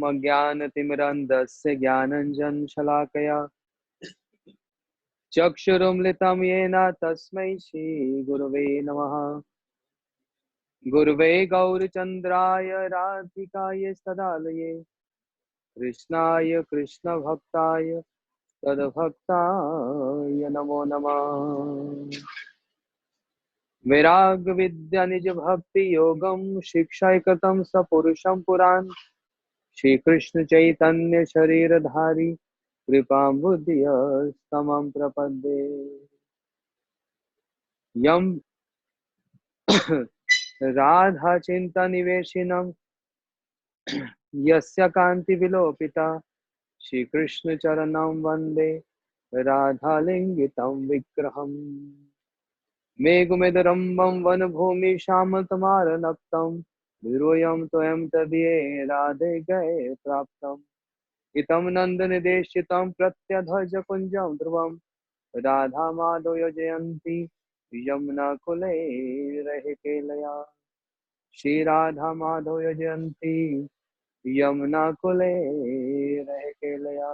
अज्ञानतिमिरन्धस्य ज्ञानञ्जनशलाकया चक्षुरुन्मिलितं येन तस्मै श्रीगुरवे नमः। गुरवे गौरचन्द्राय राधिकाय तदालये कृष्णाय कृष्णभक्ताय तद्भक्ताय नमो नमः। वैराग्य विद्या निज भक्ति योगम शिक्षाय कृतं सपुरुषं पुराण श्री कृष्ण चैतन्य शरीरधारी कृपां बुद्धिस्तमं प्रपद्ये। यम राधा चिंता निवेशिनं यस्य कांति विलोपिता श्री कृष्ण चरणं वंदे राधालिंगितं विग्रहम्। मेघमेदरम्बं वनभूमि श्यामतमारनक्तं विरोयं त्वयं तदीये राधे गए प्राप्तम्। इतं नन्दनिदेशितं प्रत्यधजकुञ्जं ध्रुवं राधा माधव जयन्ती यमुना कुले रहे केलया। श्री राधा माधव जयन्ती यमुना कुले रहे केलया।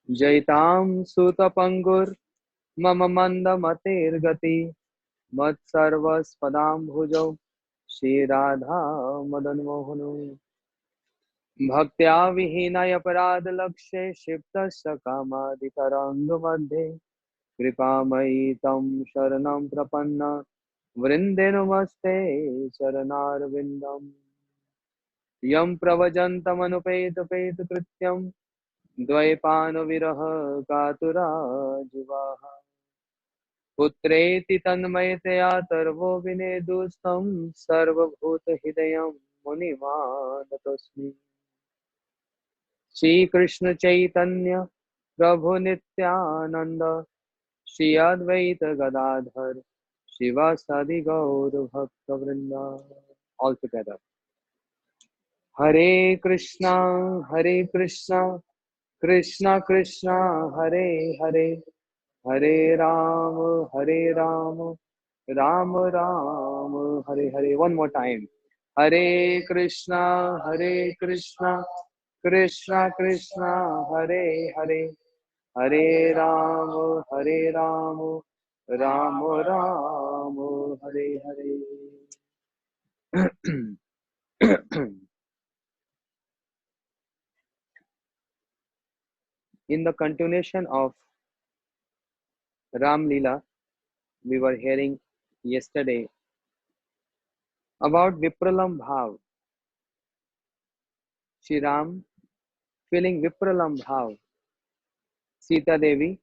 जयतां सुतपंगुर मम मंदमतेर्गति मत्सर्वस्पदाम्भुजौ श्रीराधा मदनमोहनो। भक्त्या विहीनाय अपराधलक्ष्ये क्षिप्तस्य कामादितरङ्गमध्ये कृपामयि तं शरणं प्रपन्न वृन्दे नमस्ते चरणारविन्दम्। यं प्रव्रजन्तमनुपेतपेतकृत्यं द्वैपायनविरह कातुराजिवाः पुत्रेति तन्मयतया तर्वो विनेदुस्तं सर्वभूतहृदयं मुनिमानतोऽस्मि। श्रीकृष्ण चैतन्य प्रभु नित्यानंद श्री अद्वैत गदाधर शिवासादि गौर भक्तवृंद। All together. Hare Krishna Krishna Krishna Hare Hare Hare Ram Ram Ram Hare Hare. One more time. Hare Krishna Krishna Krishna Hare Hare Hare Ram Ram Ram Hare Hare. In the continuation of Ram Leela, we were hearing yesterday about Vipralam Bhav. Shri Ram feeling Vipralam Bhav. Sita Devi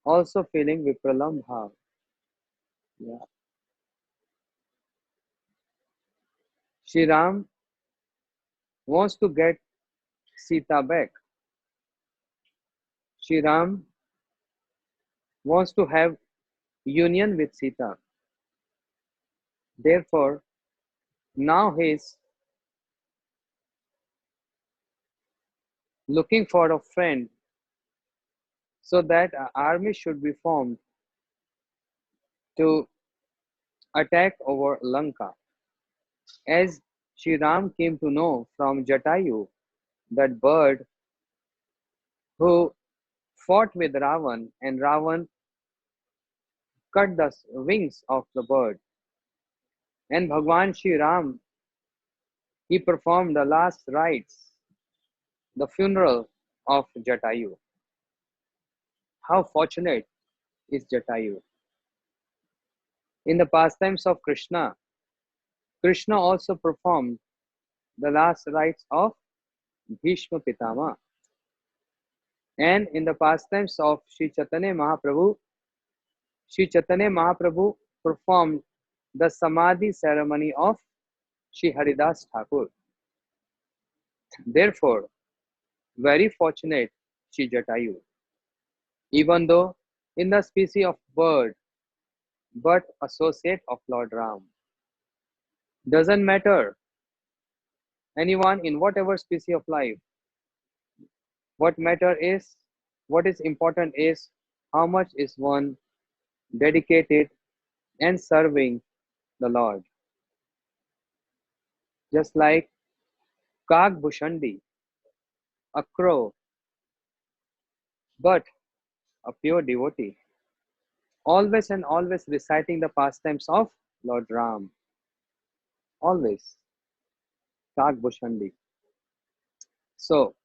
also feeling Vipralam Bhav. Yeah. Shri Ram wants to get Sita back. Shri Ram wants to have union with Sita. Therefore, now he is looking for a friend so that an army should be formed to attack over Lanka. As Shri Ram came to know from Jatayu, that bird who fought with Ravan, and Ravan cut the wings of the bird. And Bhagwan Shri Ram, he performed the last rites, the funeral of Jatayu. How fortunate is Jatayu. In the pastimes of Krishna, Krishna also performed the last rites of Bhishma Pitama. And in the pastimes of Sri Chaitanya Mahaprabhu, Sri Chaitanya Mahaprabhu performed the Samadhi ceremony of Sri Haridas Thakur. Therefore, very fortunate Sri Jatayu, even though in the species of bird, but associate of Lord Ram. Doesn't matter anyone in whatever species of life. What is important is how much is one dedicated and serving the Lord. Just like Kag Bhushandi, a crow, but a pure devotee, always and always reciting the pastimes of Lord Ram. Always. Kag Bhushandi. So,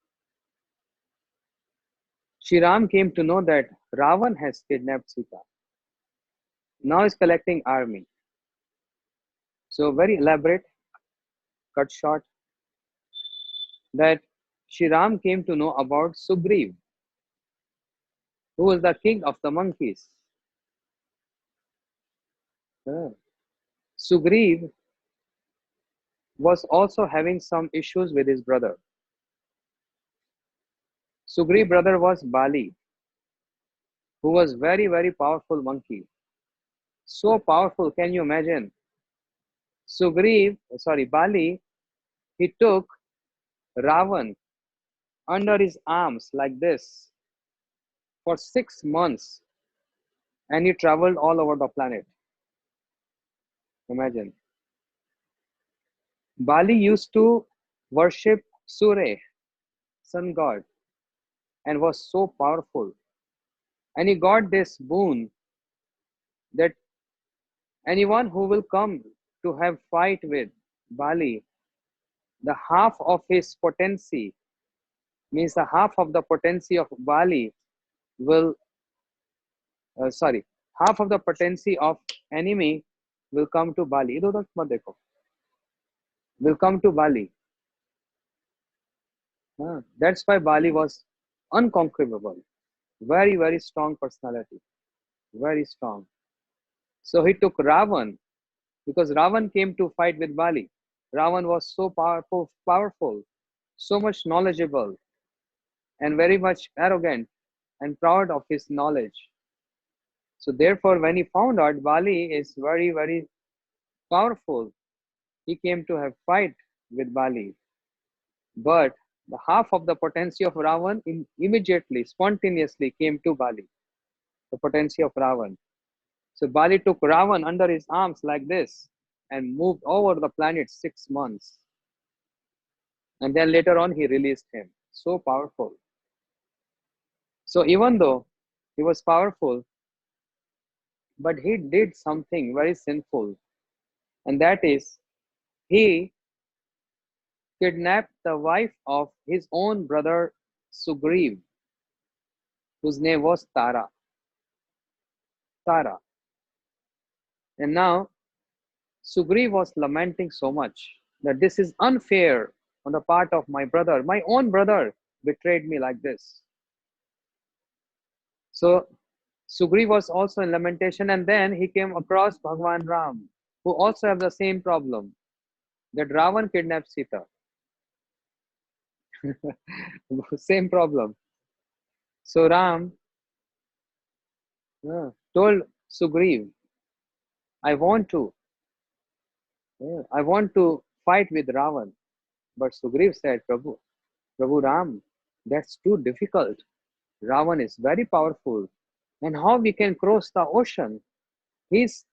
Sri Ram came to know that Ravan has kidnapped Sita. Now is collecting army. So, very elaborate, cut short, that Sri Ram came to know about Sugriv, who was the king of the monkeys. Uh, Sugriv was also having some issues with his brother. Sugriv's brother was Bali, who was very powerful monkey. So powerful, can you imagine? Bali, he took Ravan under his arms like this for 6 months, and he traveled all over the planet. Imagine. Bali used to worship Surya, sun god, and was so powerful. And he got this boon that anyone who will come to have fight with Bali, the half of his potency, means the half of the potency of Bali will, sorry, half of the potency of enemy will come to Bali. इधर उधर मत देखो. Will come to Bali. That's why Bali was unconquerable. Very strong personality. Very strong. So he took Ravan because Ravan came to fight with Bali. Ravan was so powerful, so much knowledgeable, and very much arrogant and proud of his knowledge. So therefore, when he found out Bali is very powerful, he came to have fight with Bali. But the half of the potency of Ravan immediately, spontaneously came to Bali. The potency of Ravan. So Bali took Ravan under his arms like this and moved over the planet 6 months. And then later on, he released him. So powerful. So even though he was powerful, but he did something very sinful. And that is, he kidnapped the wife of his own brother Sugriv, whose name was Tara. Tara. And now Sugriv was lamenting so much that this is unfair on the part of my brother. My own brother betrayed me like this. So Sugriv was also in lamentation, and then he came across Bhagwan Ram, who also have the same problem, that Ravan kidnapped Sita. Same problem. So Ram told Sugriv, I want to fight with Ravan. But Sugriv said, Prabhu Ram, that's too difficult. Ravan is very powerful. And how we can cross the ocean? He's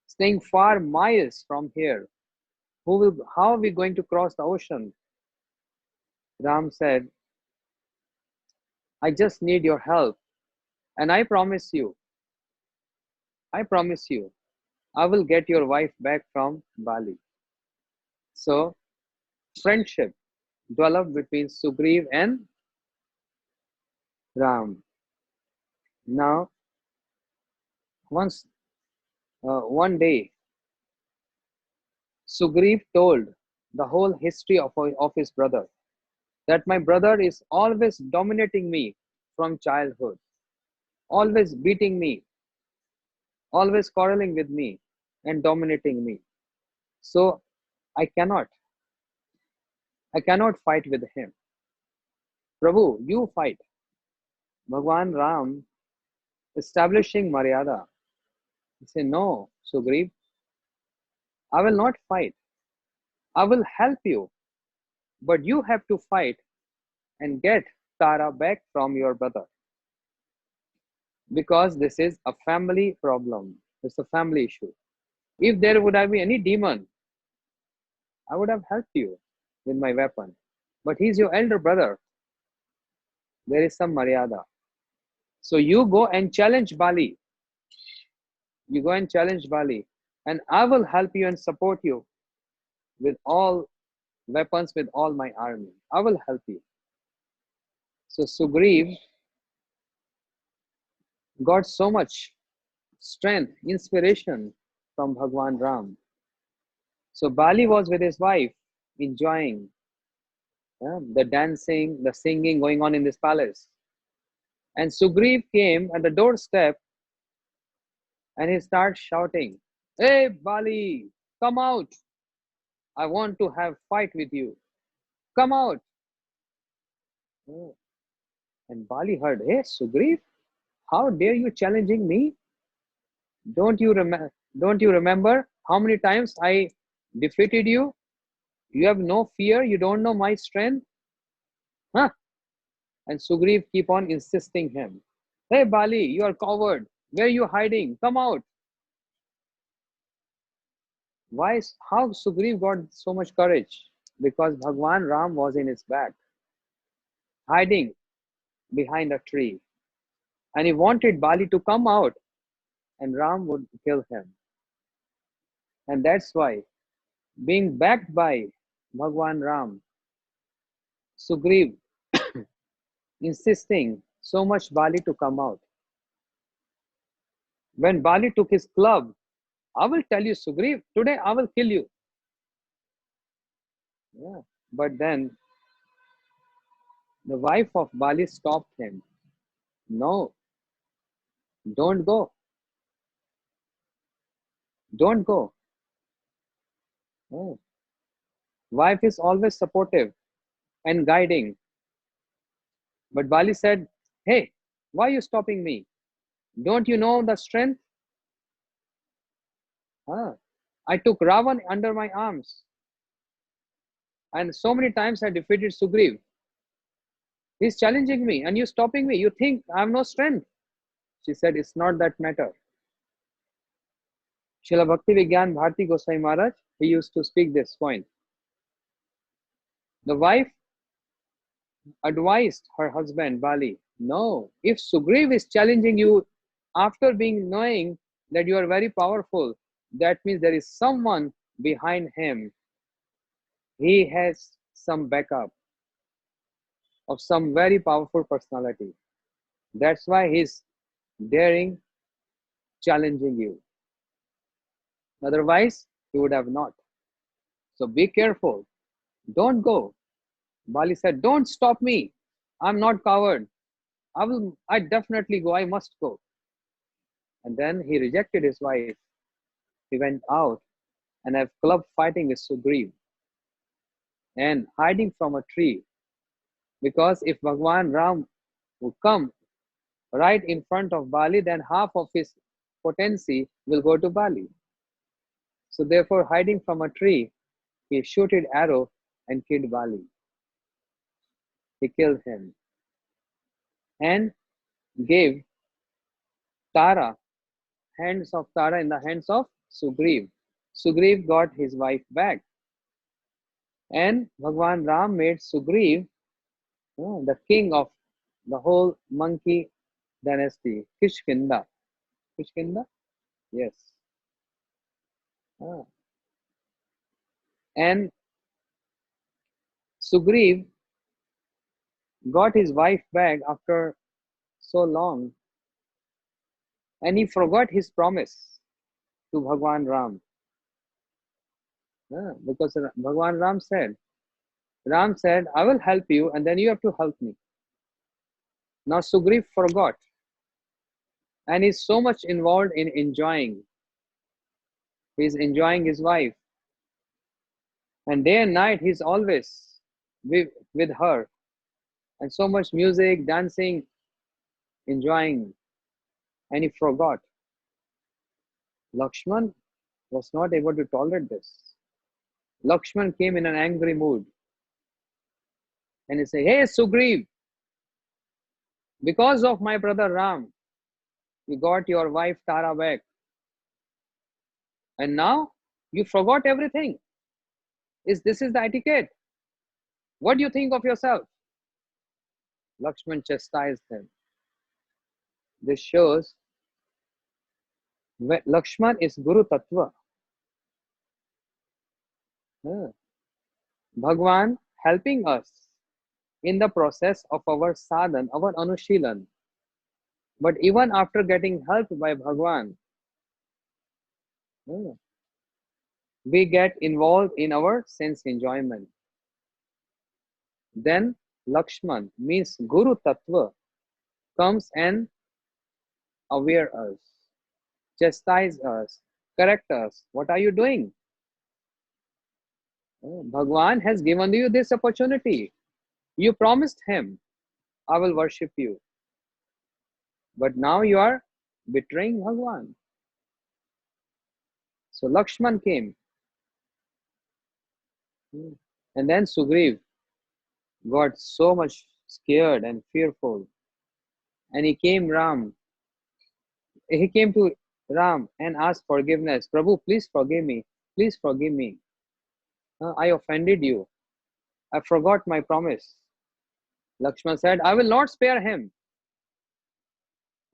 staying far miles from here. How are we going to cross the ocean? Ram said, I just need your help. And I promise you, I will get your wife back from Bali. So, friendship developed between Sugriv and Ram. Now, one day, Sugriv told the whole history of his brother, that my brother is always dominating me from childhood, always beating me, always quarreling with me and dominating me. So I cannot fight with him. Prabhu, you fight. Bhagwan Ram establishing Maryada. He said, no, Sugriv, I will not fight. I will help you, but you have to fight and get Tara back from your brother. Because this is a family problem. It's a family issue. If there would have been any demon, I would have helped you with my weapon. but he's your elder brother. There is some maryada. So you go and challenge Bali. You go and challenge Bali, and I will help you and support you with all weapons, with all my army. I will help you. So Sugriv got so much strength, inspiration from Bhagwan Ram. So Bali was with his wife, enjoying the dancing, the singing going on in this palace. And Sugriv came at the doorstep and he started shouting, "Hey Bali, come out! I want to have fight with you. Come out!" Oh, and Bali heard, "Hey Sugriv, how dare you challenging me? Don't you remember how many times I defeated you? You have no fear, you don't know my strength? Huh?" And Sugriv keep on insisting him. "Hey Bali, you are coward. Where are you hiding? Come out." How Sugriv got so much courage? Because Bhagwan Ram was in his back, hiding behind a tree. And he wanted Bali to come out and Ram would kill him. And that's why, being backed by Bhagwan Ram, Sugriv insisting so much Bali to come out. When Bali took his club, "I will tell you, Sugriv, today I will kill you." Yeah. But then the wife of Bali stopped him. "No, don't go. Don't go." Oh. Wife is always supportive and guiding. But Bali said, "Hey, why are you stopping me? Don't you know the strength? Huh? I took Ravan under my arms. And so many times I defeated Sugriv. He's challenging me and you're stopping me. You think I have no strength?" She said, "It's not that matter." Srila Bhakti Vigyan Bharti Goswami Maharaj, he used to speak this point. The wife advised her husband Bali, "No, if Sugriv is challenging you after being knowing that you are very powerful, that means there is someone behind him. He has some backup of some very powerful personality. That's why he's daring, challenging you. Otherwise, he would have not. So be careful. Don't go." Bali said, "Don't stop me. I'm not coward. I definitely go. I must go." And then he rejected his wife. He went out and have club fighting with Sugriv and hiding from a tree. Because if Bhagwan Ram would come right in front of Bali, then half of his potency will go to Bali. So therefore, hiding from a tree, he shooted arrow and killed Bali. He killed him and gave Tara, hands of Tara in the hands of Sugriv. Sugriv got his wife back. And Bhagwan Ram made Sugriv the king of the whole monkey dynasty, Kishkinda. Kishkinda? Yes. Ah. And Sugriv got his wife back after so long and he forgot his promise to Bhagwan Ram. Because Bhagwan Ram said, "I will help you and then you have to help me." Now Sugriv forgot and he's so much involved in enjoying. He's enjoying his wife. And day and night he's always with her. And so much music, dancing, enjoying. And he forgot. Lakshman was not able to tolerate this. Lakshman came in an angry mood. And he said, "Hey Sugriv, because of my brother Ram, you got your wife Tara back. And now you forgot everything. This is the etiquette. What do you think of yourself? Lakshman chastised him. This shows Lakshman is Guru Tattva. Bhagwan helping us in the process of our sadhan, our anushilan. But even after getting helped by Bhagwan, we get involved in our sense enjoyment. Then Lakshman means Guru Tattva comes and aware us, chastise us, correct us. What are you doing? Bhagwan has given you this opportunity. You promised him, I will worship you. But now you are betraying Bhagwan. So Lakshman came. And then Sugriv got so much scared and fearful. And he came to Ram and asked forgiveness. Prabhu, please forgive me. Please forgive me. I offended you. I forgot my promise. Lakshman said, I will not spare him.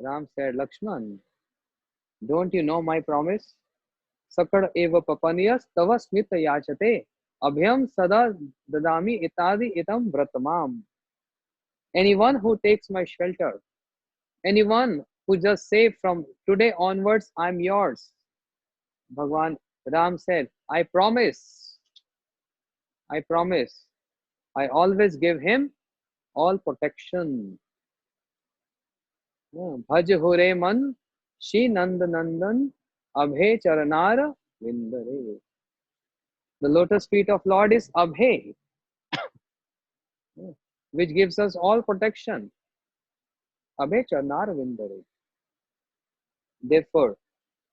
Ram said, Lakshman, don't you know my promise? Sakad eva papaniyas tava smita yachate abhyam sada dadami itadi itam vratamam. Anyone who takes my shelter, anyone who just say from today onwards, I'm yours. Bhagwan Ram said, I promise. I promise. I always give him all protection. Bhaj hure man, Shri Nand Nandan, Abhe Charanar Vindare. The lotus feet of Lord is Abhe, which gives us all protection. Abhe Charanar Vindare. Therefore,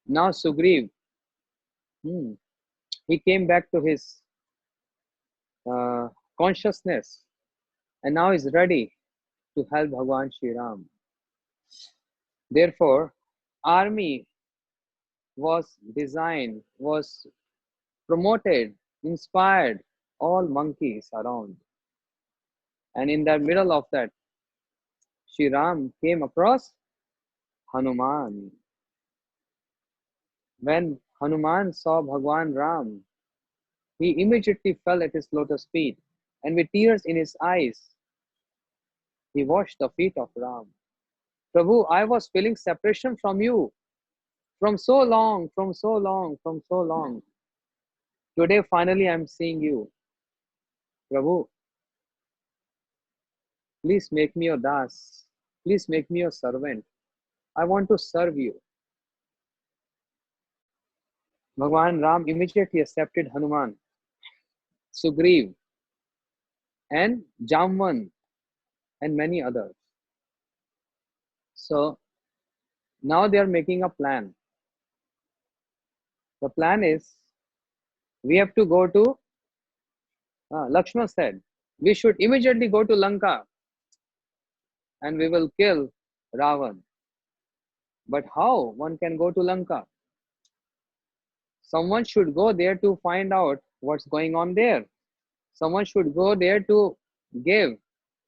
now Sugriv, he came back to his consciousness and now is ready to help Bhagwan Sri Ram. Therefore, army was designed, was promoted, inspired all monkeys around. And in the middle of that, Sri Ram came across Hanuman. When Hanuman saw Bhagwan Ram, he immediately fell at his lotus feet, and with tears in his eyes, he washed the feet of Ram. Prabhu, I was feeling separation from you from so long, from so long, from so long. Today, finally, I'm seeing you. Prabhu, please make me your das. Please make me your servant. I want to serve you. Bhagwan Ram immediately accepted Hanuman, Sugriv, and Jamvan, and many others. So now they are making a plan. The plan is we have to go to, Lakshman said, we should immediately go to Lanka and we will kill Ravan. But how one can go to Lanka? Someone should go there to find out what's going on there. Someone should go there to give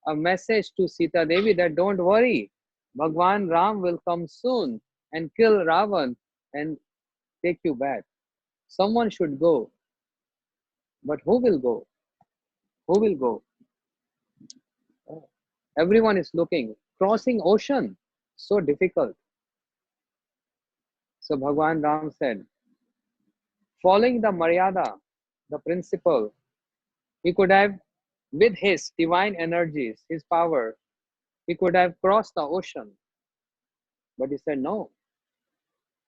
a message to Sita Devi that don't worry, Bhagwan Ram will come soon and kill Ravan and take you back. Someone should go. But who will go? Who will go? Everyone is looking. Crossing ocean, so difficult. So Bhagwan Ram said, following the Maryada, the principle, he could have, with his divine energies, his power, he could have crossed the ocean. But he said, no,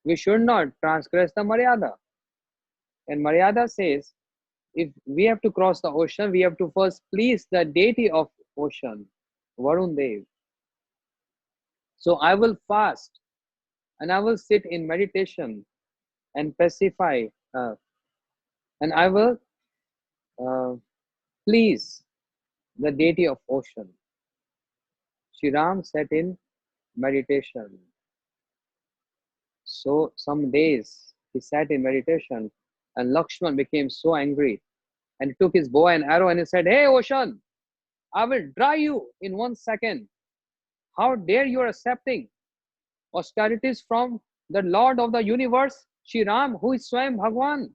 we should not transgress the Maryada. And Maryada says, if we have to cross the ocean, we have to first please the deity of ocean, Varun Dev. So I will fast and I will sit in meditation and pacify, and I will please the deity of ocean. Sri Ram sat in meditation. So some days he sat in meditation and Lakshman became so angry and he took his bow and arrow and he said, hey ocean, I will dry you in 1 second. How dare you are accepting austerities from the Lord of the universe, Sri Ram, who is Swam Bhagwan?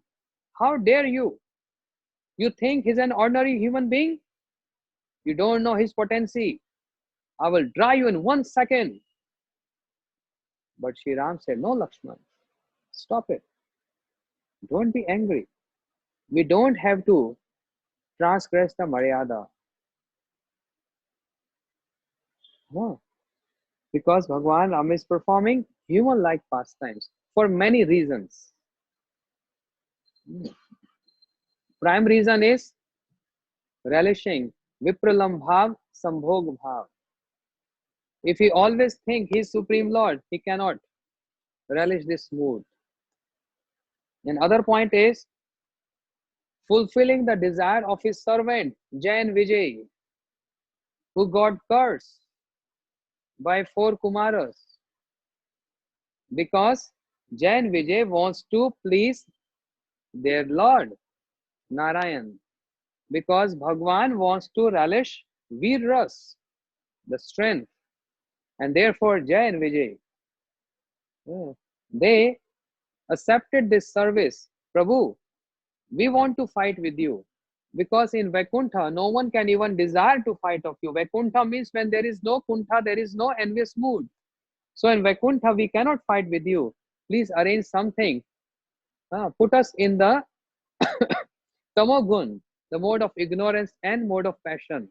How dare you? You think he's an ordinary human being? You don't know his potency. I will dry you in 1 second. But Sri Ram said, no, Lakshman, stop it. Don't be angry. We don't have to transgress the Maryada. No, because Bhagwan Ram is performing human-like pastimes for many reasons. Prime reason is relishing Vipralam Bhav, Sambhog Bhav. If he always think he is Supreme Lord, he cannot relish this mood. And other point is fulfilling the desire of his servant, Jain Vijay, who got cursed by 4 Kumaras. Because Jain Vijay wants to please their Lord, Narayan. Because Bhagwan wants to relish Veer Ras, the strength. And therefore Jain Vijay, they accepted this service. Prabhu, we want to fight with you. Because in Vaikuntha, no one can even desire to fight of you. Vaikuntha means when there is no Kuntha, there is no envious mood. So in Vaikuntha, we cannot fight with you. Please arrange something. Put us in the Tamogun, the mode of ignorance and mode of passion.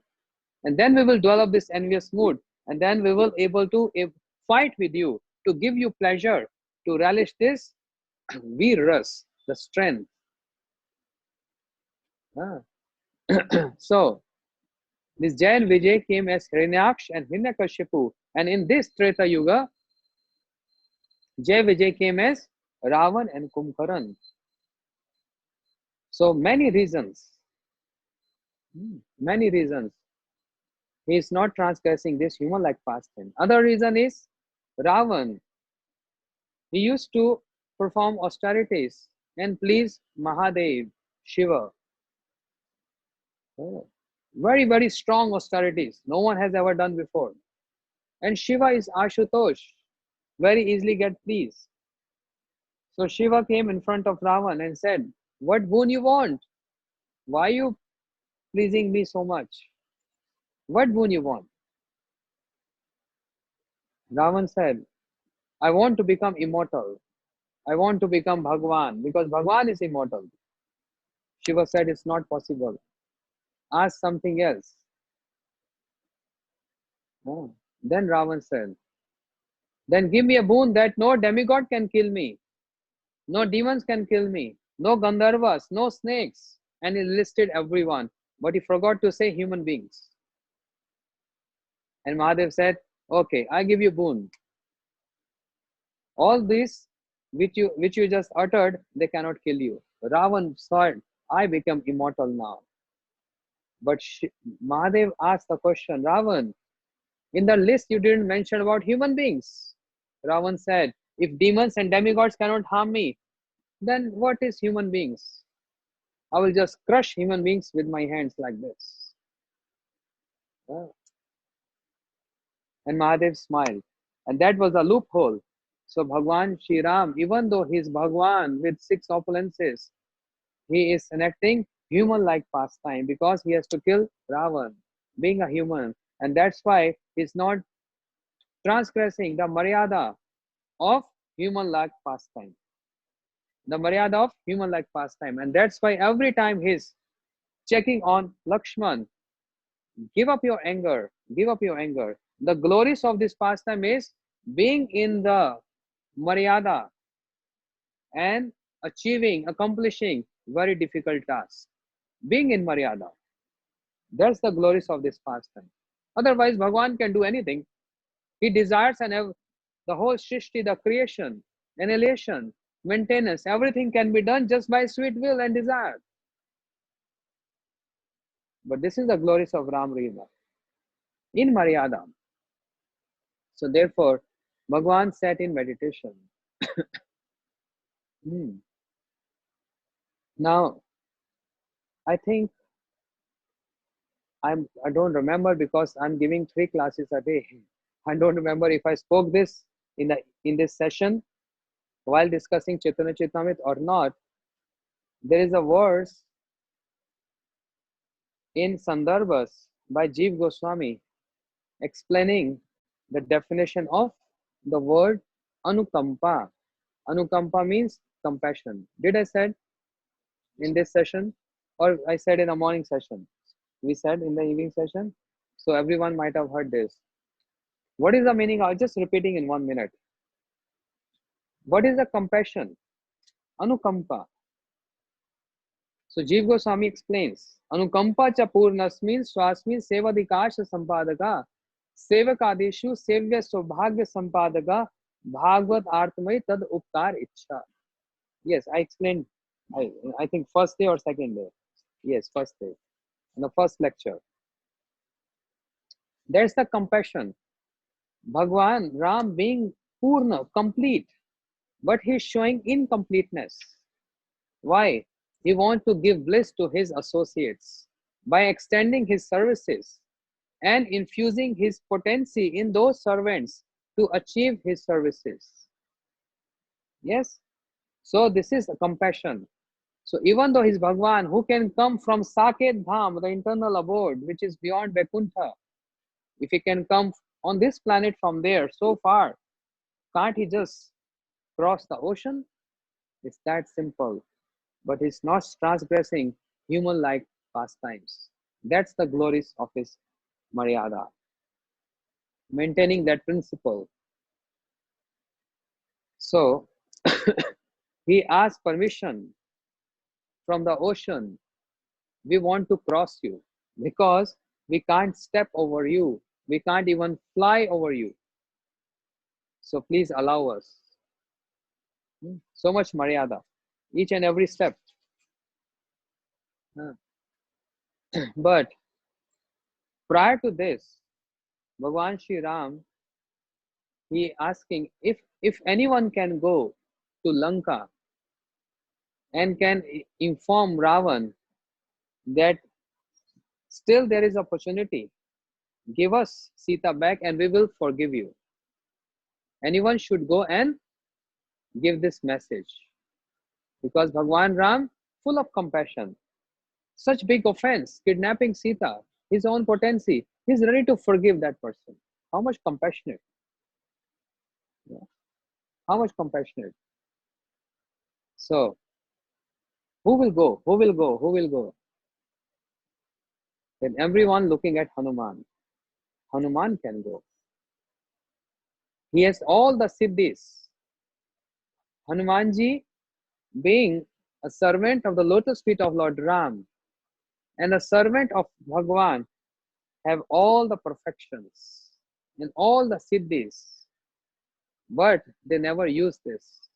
And then we will develop this envious mood. And then we will able to fight with you, to give you pleasure, to relish this Veeras, the strength. So this Jain Vijay came as Hiranyaksh and Hiranyakashipu. And in this Treta Yuga, Jai Vijay came as Ravan and Kumbharan. So many reasons. Many reasons. He is not transgressing this human-like pastime. Other reason is Ravan. He used to perform austerities and please Mahadev, Shiva. Oh, very, very strong austerities. No one has ever done before. And Shiva is Ashutosh. Very easily get pleased. So Shiva came in front of Ravan and said, what boon you want? Why are you pleasing me so much? What boon you want? Ravan said, I want to become immortal. I want to become Bhagwan because Bhagwan is immortal. Shiva said, it's not possible. Ask something else. Oh. Then Ravan said, then give me a boon that no demigod can kill me. No demons can kill me. No Gandharvas, no snakes. And he listed everyone. But he forgot to say human beings. And Mahadev said, okay, I give you boon. All this which you just uttered, they cannot kill you. Ravan said, I become immortal now. But Mahadev asked the question, Ravan, in the list you didn't mention about human beings. Ravan said, if demons and demigods cannot harm me, then what is human beings? I will just crush human beings with my hands like this. And Mahadev smiled. And that was a loophole. So Bhagwan Sri Ram, even though he is Bhagwan with 6 opulences, he is enacting human-like pastime because he has to kill Ravan, being a human. And that's why he's not transgressing the Maryada of human-like pastime. The Maryada of human-like pastime. And that's why every time he's checking on Lakshman, give up your anger, give up your anger. The glories of this pastime is being in the Maryada and accomplishing very difficult tasks. Being in Maryada. That's the glories of this pastime. Otherwise, Bhagwan can do anything. He desires and the whole Shrishti, the creation, annihilation, maintenance, everything can be done just by sweet will and desire. But this is the glories of Ram Rima in Maryada. So therefore, Bhagwan sat in meditation. Now, I think I don't remember because I'm giving 3 classes a day. I don't remember if I spoke this in this session while discussing Chaitanya Charitamrita or not. There is a verse in Sandarbhas by Jeev Goswami explaining the definition of the word anukampa. Anukampa means compassion. Did I said in this session, or I said in the morning session? We said in the evening session. So everyone might have heard this. What is the meaning? I'll just repeating in 1 minute. What is the compassion? Anukampa. So Jeev Goswami explains, Anukampa cha purnasmin swasmin sevadikasha sampadaka sevakadeshu sevya saubhagya sampadaka bhagavad artmai tad upkar ichha. Yes, I explained, I think first day or second day. Yes, first day. In the first lecture. There's the compassion. Bhagwan Ram being purna, complete, but he's showing incompleteness. Why? He wants to give bliss to his associates by extending his services and infusing his potency in those servants to achieve his services. Yes? So this is a compassion. So even though he's Bhagwan, who can come from Saket Dham, the internal abode, which is beyond Vaikuntha, if he can come on this planet from there so far, can't he just cross the ocean? It's that simple. But he's not transgressing human-like pastimes. That's the glories of his Maryada. Maintaining that principle. So he asked permission from the ocean. We want to cross you because we can't step over you. We can't even fly over you. So please allow us. So much Maryada. Each and every step. But prior to this, Bhagwan Sri Ram, he asking if anyone can go to Lanka and can inform Ravan that still there is opportunity, give us Sita back and we will forgive you. Anyone should go and give this message because Bhagwan Ram full of compassion. Such big offense, kidnapping Sita, his own potency, he's ready to forgive that person. How much compassionate? Yeah. How much compassionate? So who will go? Who will go? Who will go? Then everyone looking at Hanuman. Hanuman can go. He has all the siddhis. Hanumanji, being a servant of the lotus feet of Lord Ram and a servant of Bhagwan, have all the perfections and all the siddhis, but they never use this.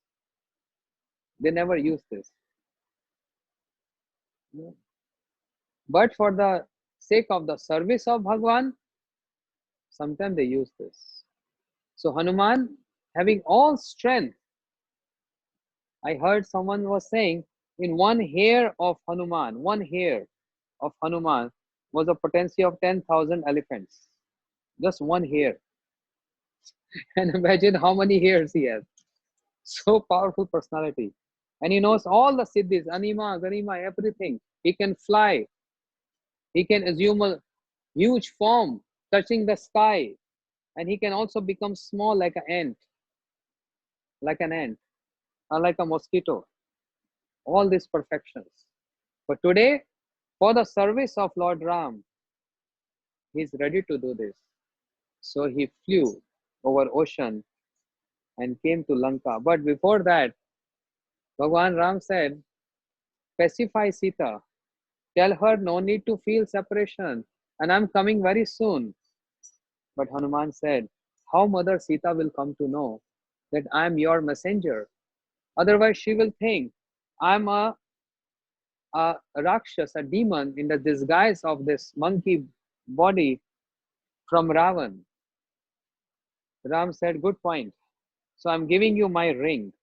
They never use this. But for the sake of the service of Bhagwan, sometimes they use this. So Hanuman, having all strength, I heard someone was saying, in one hair of Hanuman was a potency of 10,000 elephants. Just one hair. And imagine how many hairs he has. So powerful personality. And he knows all the siddhis, anima, garima, everything. He can fly. He can assume a huge form touching the sky. And he can also become small like an ant, or like a mosquito. All these perfections. But today, for the service of Lord Ram, he is ready to do this. So he flew over ocean and came to Lanka. But before that, Bhagwan Ram said, pacify Sita. Tell her no need to feel separation. And I'm coming very soon. But Hanuman said, how Mother Sita will come to know that I am your messenger? Otherwise, she will think I'm a Rakshas, a demon in the disguise of this monkey body from Ravan. Ram said, good point. So I'm giving you my ring.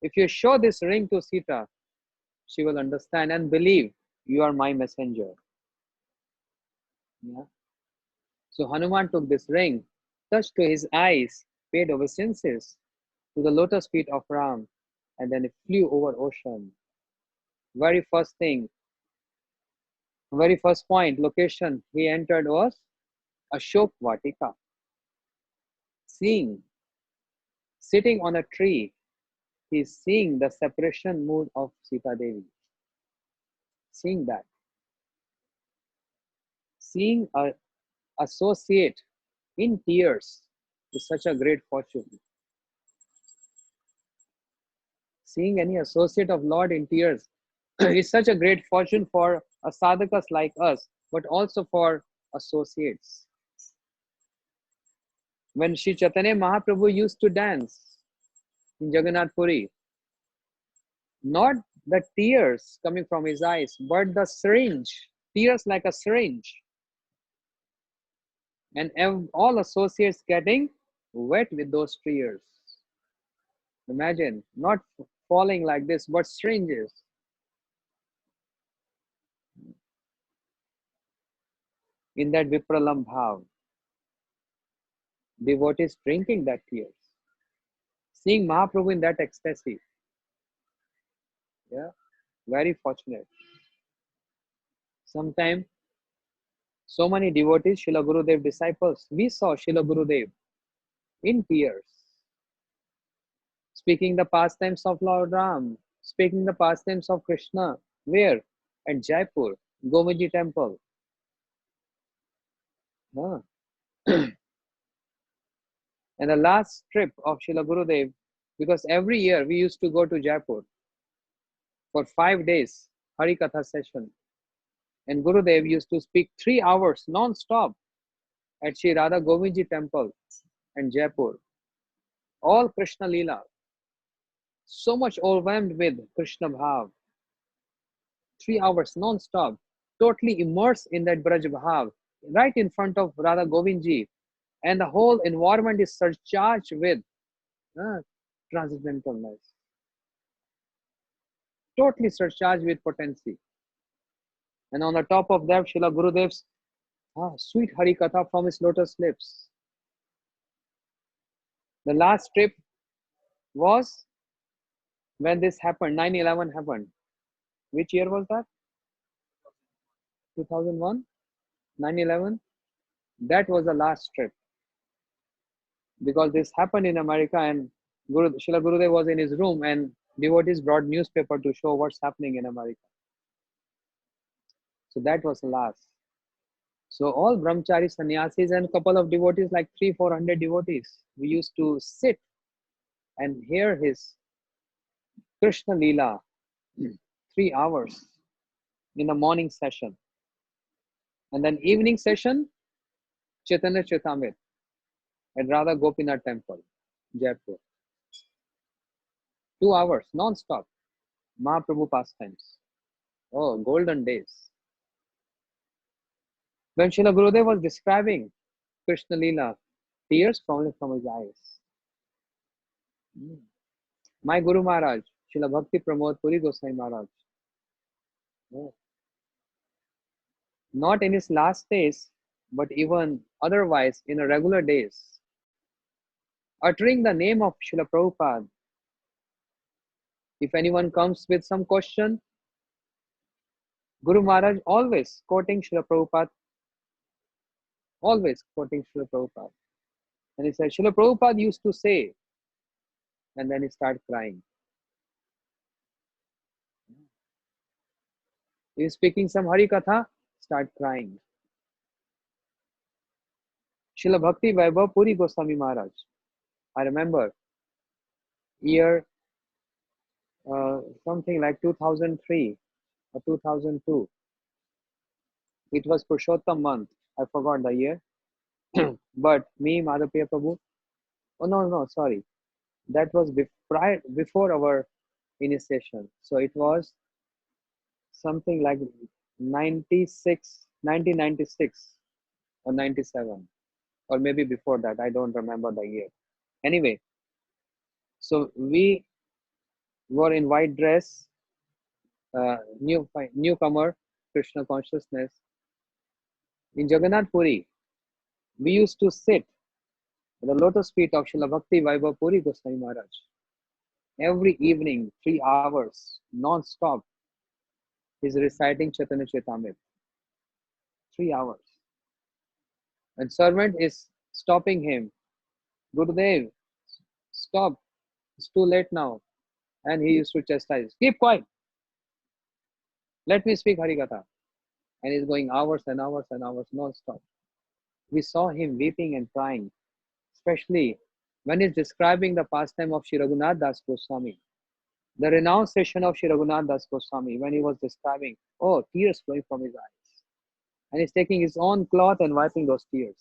If you show this ring to Sita, she will understand and believe you are my messenger. Yeah. So Hanuman took this ring, touched to his eyes, paid obeisances to the lotus feet of Ram, and then it flew over ocean. Very first thing, very first point, location he entered was Ashok Vatika. Seeing, sitting on a tree, he's seeing the separation mood of Sita Devi. Seeing that, seeing a associate in tears is such a great fortune. Seeing any associate of Lord in tears is such a great fortune for a sadhakas like us, but also for associates. When Sri Chaitanya Mahaprabhu used to dance in Jagannath Puri, not the tears coming from his eyes, but the syringe, tears like a syringe, and all associates getting wet with those tears. Imagine, not falling like this, but syringes. In that Vipralam Bhav, devotees drinking that tears, seeing Mahaprabhu in that ecstasy. Yeah, very fortunate. Sometimes, so many devotees, Srila Gurudev disciples, we saw Srila Gurudev in tears, speaking the pastimes of Lord Ram, speaking the pastimes of Krishna. Where? At Jaipur, Govindji temple. Yeah. And the last trip of Srila Gurudev, because every year we used to go to Jaipur for 5 days, Hari Katha session. And Gurudev used to speak 3 hours non-stop at Sri Radha Govindji temple in Jaipur. All Krishna Leela. So much overwhelmed with Krishna Bhav. 3 hours non-stop. Totally immersed in that Braj Bhav. Right in front of Radha Govindji. And the whole environment is surcharged with transcendentalness. Totally surcharged with potency. And on the top of that, Srila Gurudev's sweet Hari Katha from his lotus lips. The last trip was when this happened, 9/11 happened. Which year was that? 2001? 9/11? That was the last trip. Because this happened in America and Srila Gurudev was in his room and devotees brought newspaper to show what's happening in America. So that was the last. So all brahmachari sannyasis and a couple of devotees, like 300-400 devotees, we used to sit and hear his Krishna Leela 3 hours in the morning session. And then evening session, Chaitanya Chaitamrit at Radha Gopinath Temple, Jaipur. 2 hours non-stop. Mahaprabhu pastimes. Oh, golden days. When Srila Gurudev was describing Krishna Leela, tears falling from his eyes. My Guru Maharaj, Srila Bhakti Pramod Puri Goswami Maharaj. Oh. Not in his last days, but even otherwise in a regular days. Uttering the name of Srila Prabhupada. If anyone comes with some question, Guru Maharaj always quoting Srila Prabhupada. Always quoting Srila Prabhupada. And he said, Srila Prabhupada used to say, and then he started crying. He's speaking some Hari Katha, start crying. Srila Bhakti Vaibhav Puri Goswami Maharaj. I remember year something like 2003 or 2002. It was Purushottam month. I forgot the year. But me, Madhapriya Prabhu. Oh no, sorry. That was before our initiation. So it was something like 1996 or 97, or maybe before that. I don't remember the year. Anyway, so we were in white dress, newcomer, Krishna consciousness, In Jagannath Puri, we used to sit at the lotus feet of Srila Bhakti Vaibhav Puri Goswami Maharaj. Every evening, 3 hours, non-stop, he's reciting Chaitanya Chaitamrita. 3 hours. And servant is stopping him. Gurudev, stop. It's too late now. And he used to chastise. Keep quiet. Let me speak Harikatha. And he's going hours and hours and hours non-stop. We saw him weeping and crying, especially when he's describing the pastime of Shri Raghunath Das Goswami. The renunciation of Shri Raghunath Das Goswami, when he was describing, oh, tears flowing from his eyes. And he's taking his own cloth and wiping those tears.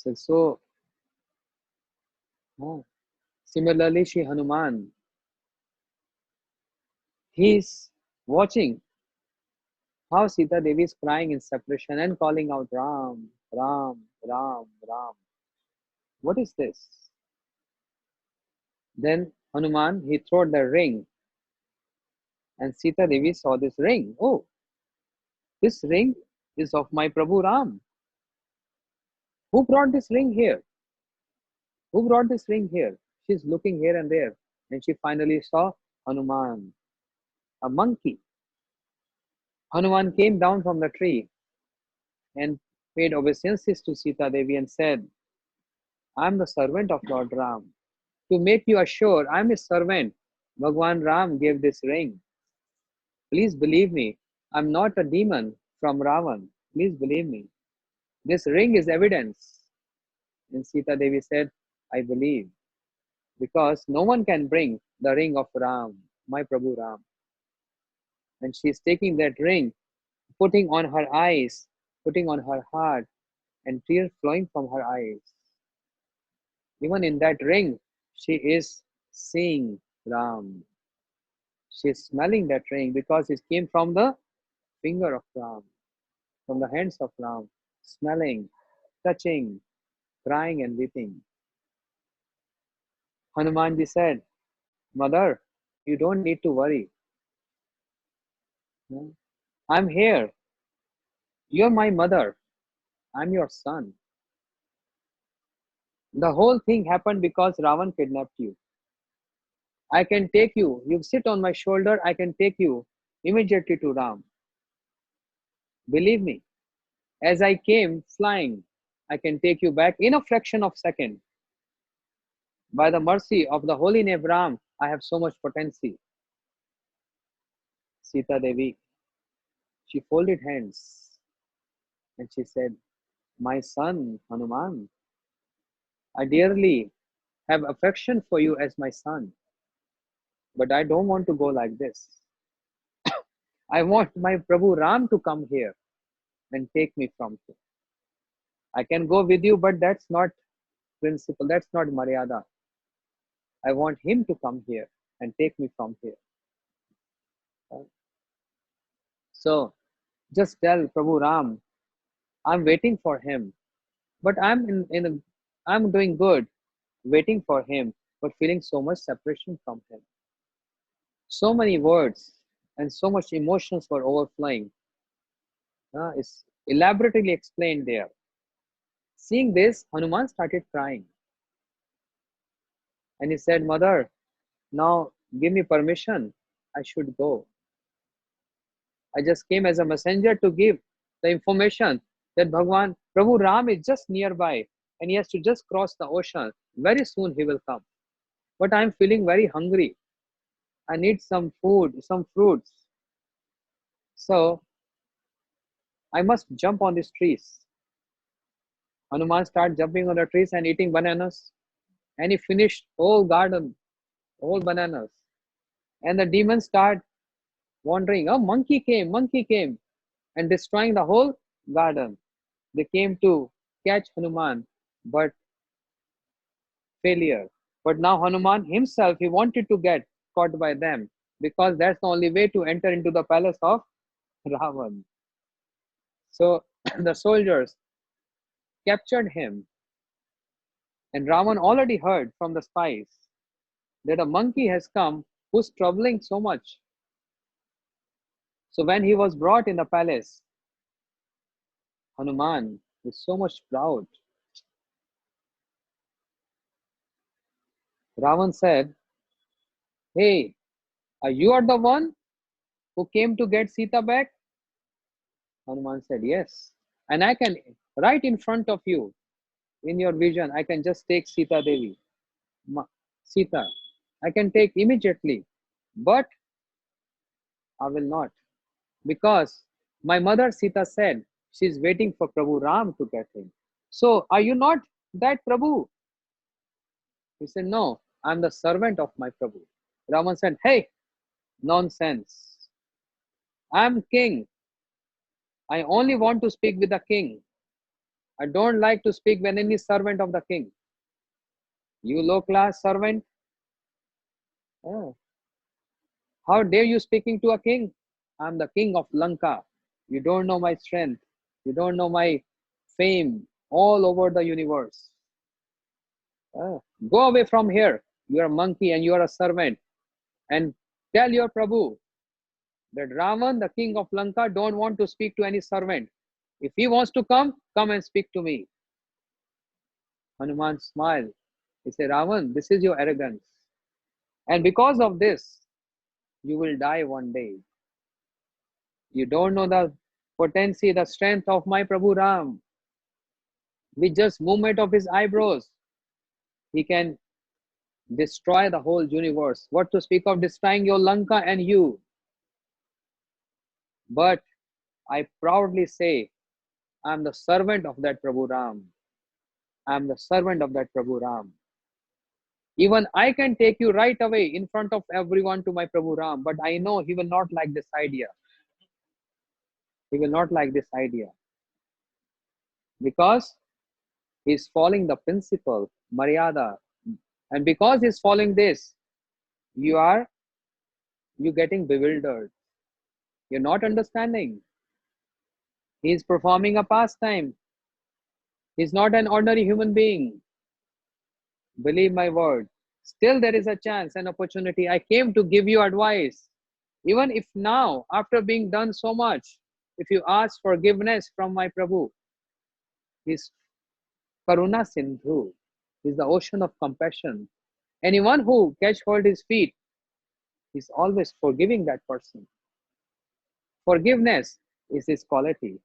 So similarly, Shri Hanuman, he's watching how Sita Devi is crying in separation and calling out Ram, Ram, Ram, Ram. What is this? Then Hanuman, he threw the ring, and Sita Devi saw this ring. Oh, this ring is of my Prabhu Ram. Who brought this ring here? Who brought this ring here? She's looking here and there, and she finally saw Hanuman, a monkey. Hanuman came down from the tree and paid obeisances to Sita Devi and said, I am the servant of Lord Ram. To make you assure, I am his servant. Bhagwan Ram gave this ring. Please believe me, I am not a demon from Ravan. Please believe me. This ring is evidence. And Sita Devi said, I believe. Because no one can bring the ring of Ram, my Prabhu Ram. And she is taking that ring, putting on her eyes, putting on her heart, and tears flowing from her eyes. Even in that ring, she is seeing Ram. She is smelling that ring because it came from the finger of Ram, from the hands of Ram, smelling, touching, crying and weeping. Hanumanji said, Mother, you don't need to worry. I'm here. You're my mother. I'm your son. The whole thing happened because Ravan kidnapped you. I can take you. You sit on my shoulder. I can take you immediately to Ram. Believe me, as I came flying, I can take you back in a fraction of a second. By the mercy of the holy name Ram, I have so much potency. Sita Devi, she folded hands and she said, my son Hanuman, I dearly have affection for you as my son, but I don't want to go like this. I want my Prabhu Ram to come here and take me from here. I can go with you, but that's not principle, that's not Maryada. I want him to come here and take me from here. So just tell Prabhu Ram, I'm waiting for him, but I'm doing good, waiting for him, but feeling so much separation from him. So many words and so much emotions were overflowing. It's elaborately explained there. Seeing this, Hanuman started crying. And he said, Mother, now give me permission. I should go. I just came as a messenger to give the information that Bhagwan, Prabhu Ram is just nearby and he has to just cross the ocean. Very soon he will come. But I'm feeling very hungry. I need some food, some fruits. So I must jump on these trees. Hanuman started jumping on the trees and eating bananas. And he finished whole garden, whole bananas. And the demons start wandering. Oh, monkey came and destroying the whole garden. They came to catch Hanuman, but failure. But now Hanuman himself, he wanted to get caught by them because that's the only way to enter into the palace of Ravan. So the soldiers captured him, and Ravan already heard from the spies that a monkey has come who's troubling so much. So when he was brought in the palace, Hanuman is so much proud. Ravan said, "Hey, you are the one who came to get Sita back?" Hanuman said, "Yes. And I can, right in front of you, in your vision, I can just take Sita Devi, Sita. I can take immediately. But I will not. Because my mother Sita said she's waiting for Prabhu Ram to get him. So are you not that Prabhu?" He said, "No, I'm the servant of my Prabhu." Raman said, "Hey, nonsense. I'm king. I only want to speak with the king. I don't like to speak with any servant of the king. You low class servant. Oh, how dare you speaking to a king? I'm the king of Lanka. You don't know my strength. You don't know my fame all over the universe. Go away from here. You are a monkey and you are a servant. And tell your Prabhu that Ravan, the king of Lanka, don't want to speak to any servant. If he wants to come, come and speak to me." Hanuman smiled. He said, "Ravan, this is your arrogance. And because of this, you will die one day. You don't know the potency, the strength of my Prabhu Ram. With just movement of his eyebrows, he can destroy the whole universe. What to speak of destroying your Lanka and you? But I proudly say, I'm the servant of that Prabhu Ram. I'm the servant of that Prabhu Ram. Even I can take you right away in front of everyone to my Prabhu Ram, but I know he will not like this idea. He will not like this idea because he's following the principle, Maryada. And because he's following this, you getting bewildered. You're not understanding. He's performing a pastime. He's not an ordinary human being. Believe my word. Still, there is a chance, an opportunity. I came to give you advice. Even if now, after being done so much, if you ask forgiveness from my Prabhu, He's Karuna Sindhu. He's the ocean of compassion. Anyone who catch hold his feet, he's always forgiving that person. Forgiveness is his quality.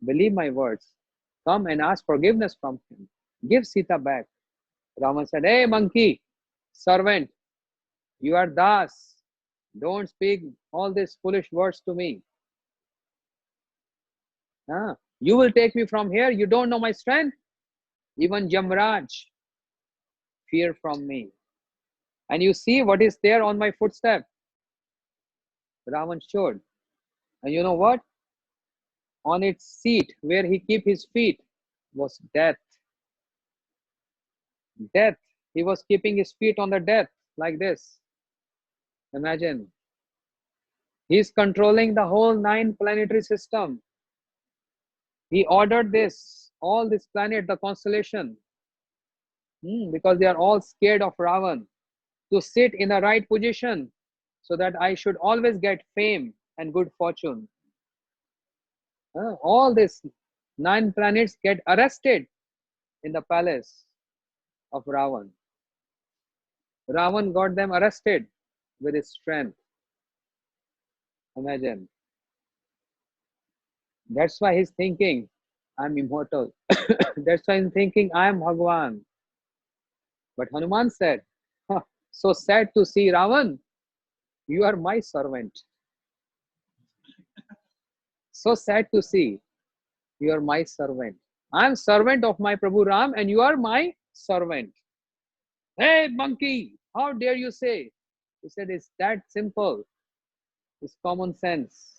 Believe my words. Come and ask forgiveness from him. Give Sita back. Raman said, "Hey, monkey, servant, you are Das. Don't speak all these foolish words to me. You will take me from here. You don't know my strength. Even Jamraj fear from me. And you see what is there on my footstep?" Ravan showed. And you know what? On its seat where he keep his feet was death. Death. He was keeping his feet on the death like this. Imagine. He's controlling the whole 9 planetary system. He ordered this, all this planet, the constellation, because they are all scared of Ravan, to sit in the right position so that I should always get fame and good fortune. All these 9 planets get arrested in the palace of Ravan. Ravan got them arrested with his strength. Imagine. That's why he's thinking, I'm immortal. That's why he's thinking, I am Bhagwan. But Hanuman said, "Huh, so sad to see Ravan, you are my servant. So sad to see, you are my servant. I am servant of my Prabhu Ram and you are my servant. Hey, monkey, how dare you say?" He said, "It's that simple. It's common sense.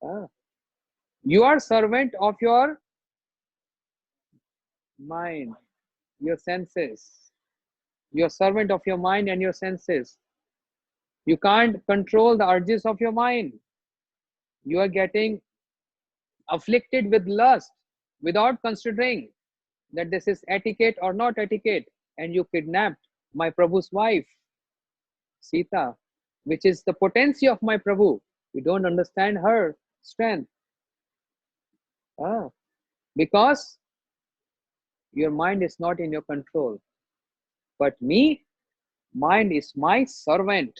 Ah, you are servant of your mind, your senses. You're servant of your mind and your senses. You can't control the urges of your mind. You are getting afflicted with lust without considering that this is etiquette or not etiquette. And you kidnapped my Prabhu's wife, Sita, which is the potency of my Prabhu. You don't understand her strength. Ah, because your mind is not in your control. But me, mind is my servant.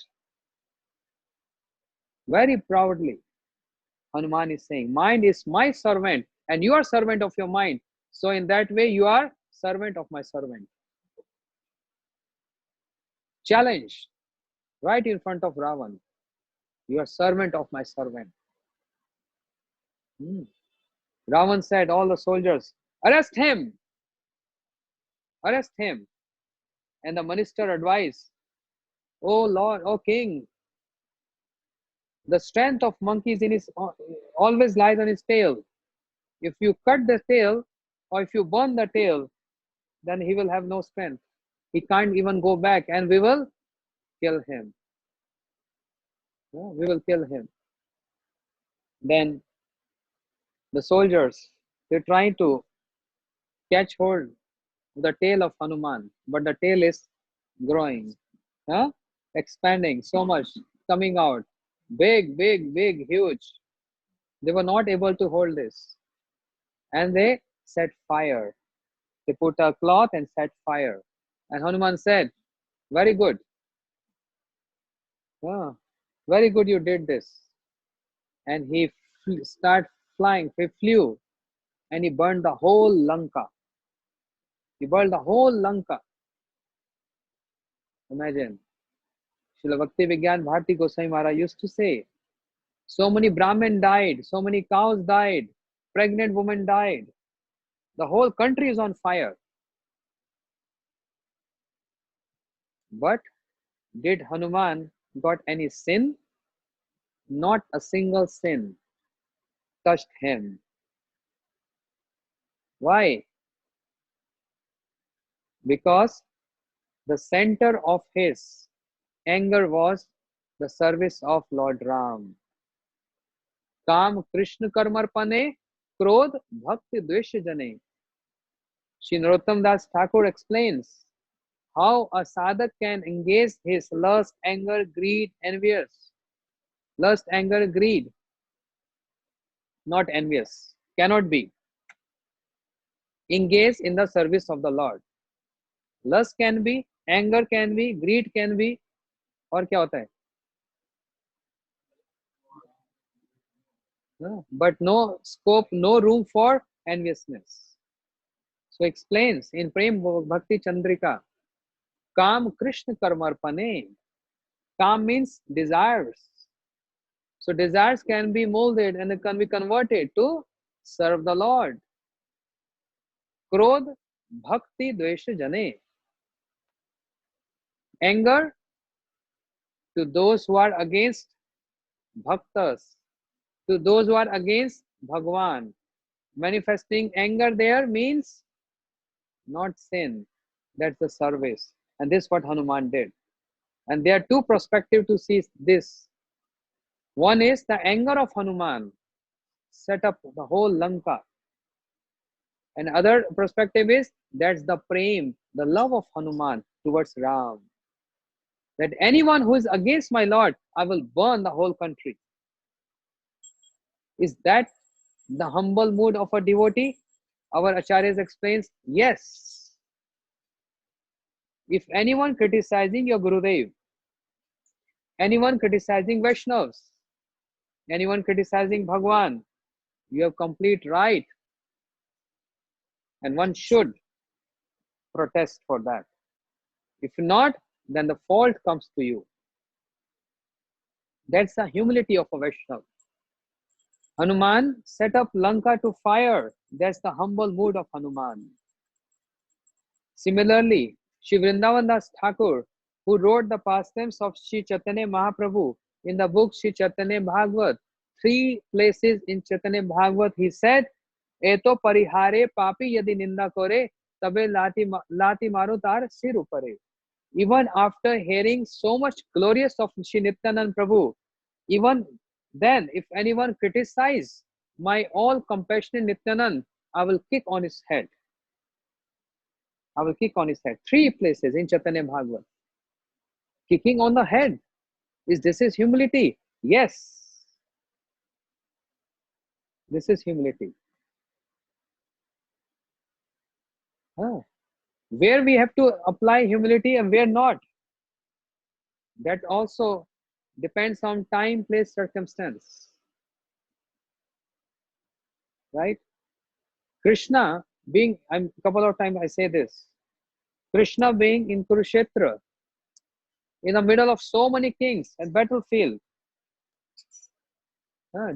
Very proudly, Hanuman is saying, mind is my servant, and you are servant of your mind. So in that way, you are servant of my servant. Challenge right in front of Ravan. You are servant of my servant. Hmm. Ravan said, all the soldiers, arrest him, arrest him. And the minister advised, oh Lord, oh King, the strength of monkeys in his always lies on his tail. If you cut the tail or if you burn the tail, then he will have no strength. He can't even go back, and we will kill him. Yeah, we will kill him. Then the soldiers, they're trying to catch hold of the tail of Hanuman, but the tail is growing, huh? Expanding so much, coming out. Big, big, big, huge. They were not able to hold this. And they set fire. They put a cloth and set fire. And Hanuman said, very good. Ah, very good you did this. And he started flying. He flew and he burned the whole Lanka. He burned the whole Lanka. Imagine. Srila Bhakti Vigyan Bharati Goswami Maharaj used to say, so many Brahmin died, so many cows died, pregnant women died. The whole country is on fire. But did Hanuman got any sin? Not a single sin touched him. Why? Because the center of his anger was the service of Lord Ram. Kam Krishna Karmarpane, Krodh Bhakti Dvesha Jane. Shri Narottam Das Thakur explains how a sadhak can engage his lust, anger, greed, envious. Lust, anger, greed, not envious, cannot be. Engage in the service of the Lord. Lust can be, anger can be, greed can be, और क्या होता है? But no scope, no room for enviousness. So explains in Prem Bhakti Chandrika, Kam Krishna Karmarpane. Kam means desires. So desires can be molded and it can be converted to serve the Lord. Krodh Bhakti Dvesha Jane. Anger to those who are against bhaktas, to those who are against Bhagwan. Manifesting anger there means not sin. That's the service. And this is what Hanuman did. And there are two perspectives to see this. One is the anger of Hanuman set up the whole Lanka. And other perspective is that's the prem, the love of Hanuman towards Ram. That anyone who is against my Lord, I will burn the whole country. Is that the humble mood of a devotee? Our Acharyas explains, yes. If anyone criticizing your Gurudev, anyone criticizing Vaishnavas, anyone criticizing Bhagwan, you have complete right. And one should protest for that. If not, then the fault comes to you. That's the humility of a Vaishnava. Hanuman set up Lanka to fire. That's the humble mood of Hanuman. Similarly, Shri Vrindavan Das Thakur, who wrote the pastimes of Sri Chaitanya Mahaprabhu in the book Sri Chaitanya Bhagavat, 3 places in Chaitanya Bhagavat, he said, Eto parihare papi yadi ninda kore, tabe lati maro tar sir upare. Even after hearing so much glorious of Sri Nityanand Prabhu, even then, if anyone criticize my all compassionate Nityanand, I will kick on his head. I will kick on his head. 3 places in Chaitanya Bhagavat. Kicking on the head. Is this is humility? Yes. This is humility. Huh. Where we have to apply humility and where not, that also depends on time, place, circumstance, right? Krishna being, I'm a couple of times I say this, Krishna being in Kurukshetra, in the middle of so many kings and battlefield,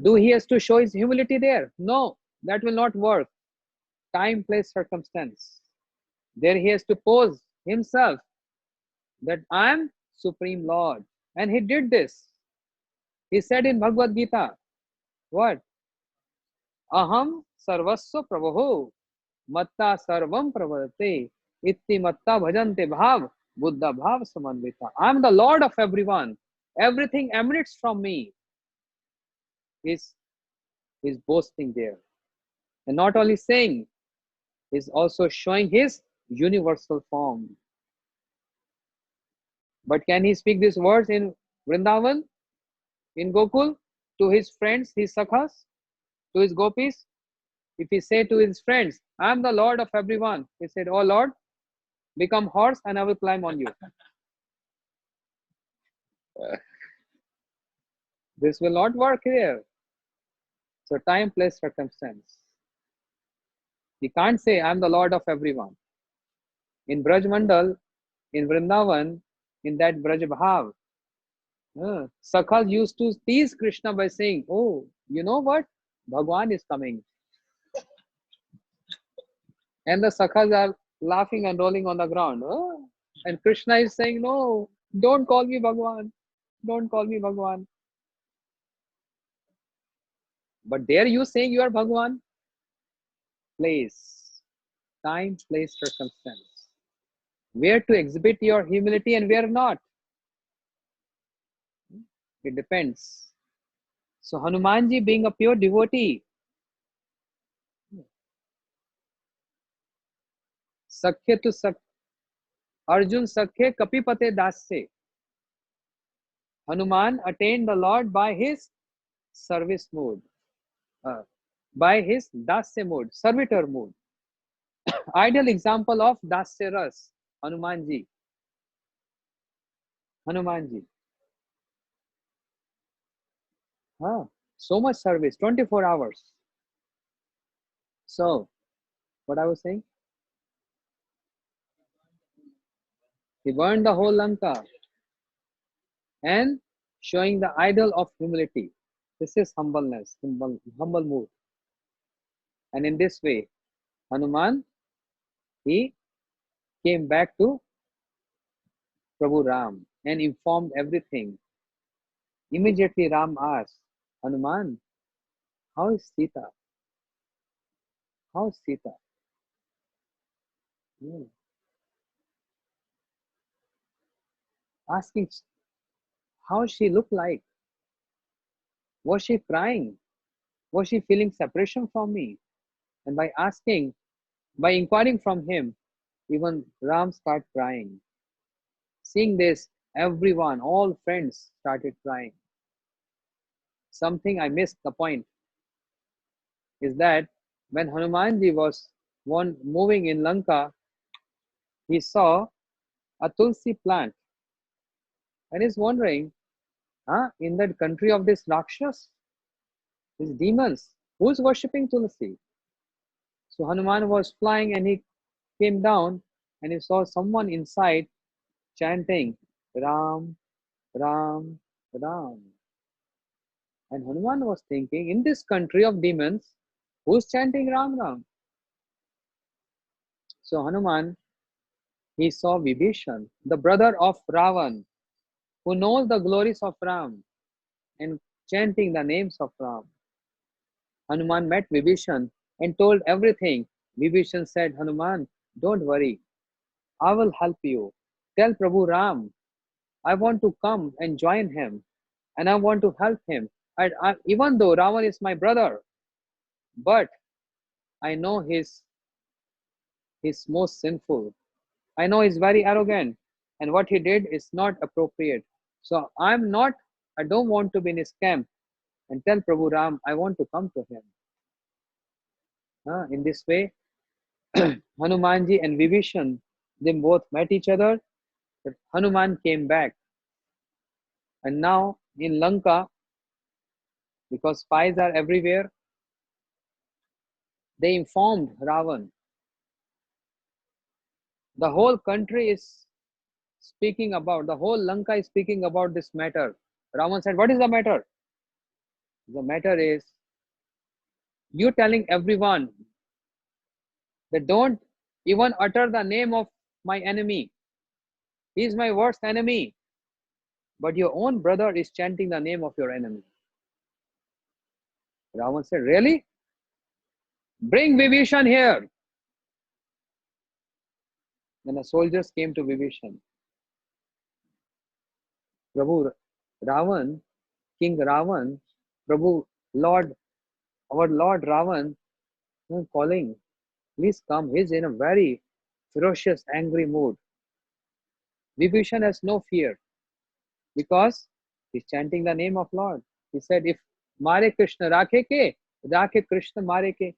do he has to show his humility there? No, that will not work. Time, place, circumstance. There he has to pose himself that I am Supreme Lord. And he did this. He said in Bhagavad Gita, what? Aham sarvasva prabhu matta sarvam pravate itti matta bhajante bhav buddha bhav samanvita. I am the Lord of everyone. Everything emanates from me. Is boasting there. And not only saying, is also showing his universal form. But can he speak these words in Vrindavan, in Gokul, to his friends, his sakhas, to his gopis? If he say to his friends, I am the Lord of everyone, he said, oh Lord, become horse and I will climb on you. This will not work here. So time, place, circumstance. He can't say, I am the Lord of everyone. In Braj Mandal, in Vrindavan, in that Braj Bhav, Sakhas used to tease Krishna by saying, oh, you know what? Bhagwan is coming. And the Sakhas are laughing and rolling on the ground. Oh. And Krishna is saying, no, don't call me Bhagwan. Don't call me Bhagwan. But there you saying you are Bhagwan. Place, time, place, circumstance. Where to exhibit your humility and where not. It depends. So Hanumanji being a pure devotee, Sakhya to Sakh, Arjun Sakhya Kapipate Dasya. Hanuman attained the Lord by his service mode, by his Dasya mode, servitor mode. Ideal example of Dasya Ras, Hanumanji. Hanumanji. So much service, 24 hours. So, what I was saying? He burned the whole Lanka and showing the idol of humility. This is humbleness, humble mood. And in this way, Hanuman, he came back to Prabhu Ram and informed everything. Immediately Ram asked, Hanuman, how is Sita? How is Sita? Asking how she looked like. Was she crying? Was she feeling separation from me? And by asking, by inquiring from him, even Ram started crying. Seeing this, everyone, all friends started crying. Something I missed the point is that when Hanumanji was moving in Lanka, he saw a tulsi plant and is wondering, in that country of this Rakshas, these demons, who's worshipping tulsi? So Hanuman was flying and he came down and he saw someone inside chanting Ram, Ram, Ram. And Hanuman was thinking, in this country of demons, who's chanting Ram, Ram? So Hanuman, he saw Vibhishan, the brother of Ravan, who knows the glories of Ram and chanting the names of Ram. Hanuman met Vibhishan and told everything. Vibhishan said, Hanuman, don't worry. I will help you. Tell Prabhu Ram, I want to come and join him and I want to help him. Even though Ravan is my brother, but I know he's most sinful. I know he's very arrogant and what he did is not appropriate. So I don't want to be in his camp and tell Prabhu Ram, I want to come to him. In this way, Hanumanji and Vibhishan, they both met each other. But Hanuman came back, and now in Lanka, because spies are everywhere, they informed Ravan. The whole country is speaking about, the whole Lanka is speaking about this matter. Ravan said, "What is the matter?" The matter is, you telling everyone that don't even utter the name of my enemy. He is my worst enemy. But your own brother is chanting the name of your enemy. Ravan said, "Really? Bring Vibhishan here." Then the soldiers came to Vibhishan. Prabhu Ravan, King Ravan, Prabhu Lord, our Lord Ravan, calling, "Please come." He's in a very ferocious, angry mood. Vibhishan has no fear because he's chanting the name of Lord. He said, "If Mare Krishna Rakhe ke, Rakhe Krishna Mare ke."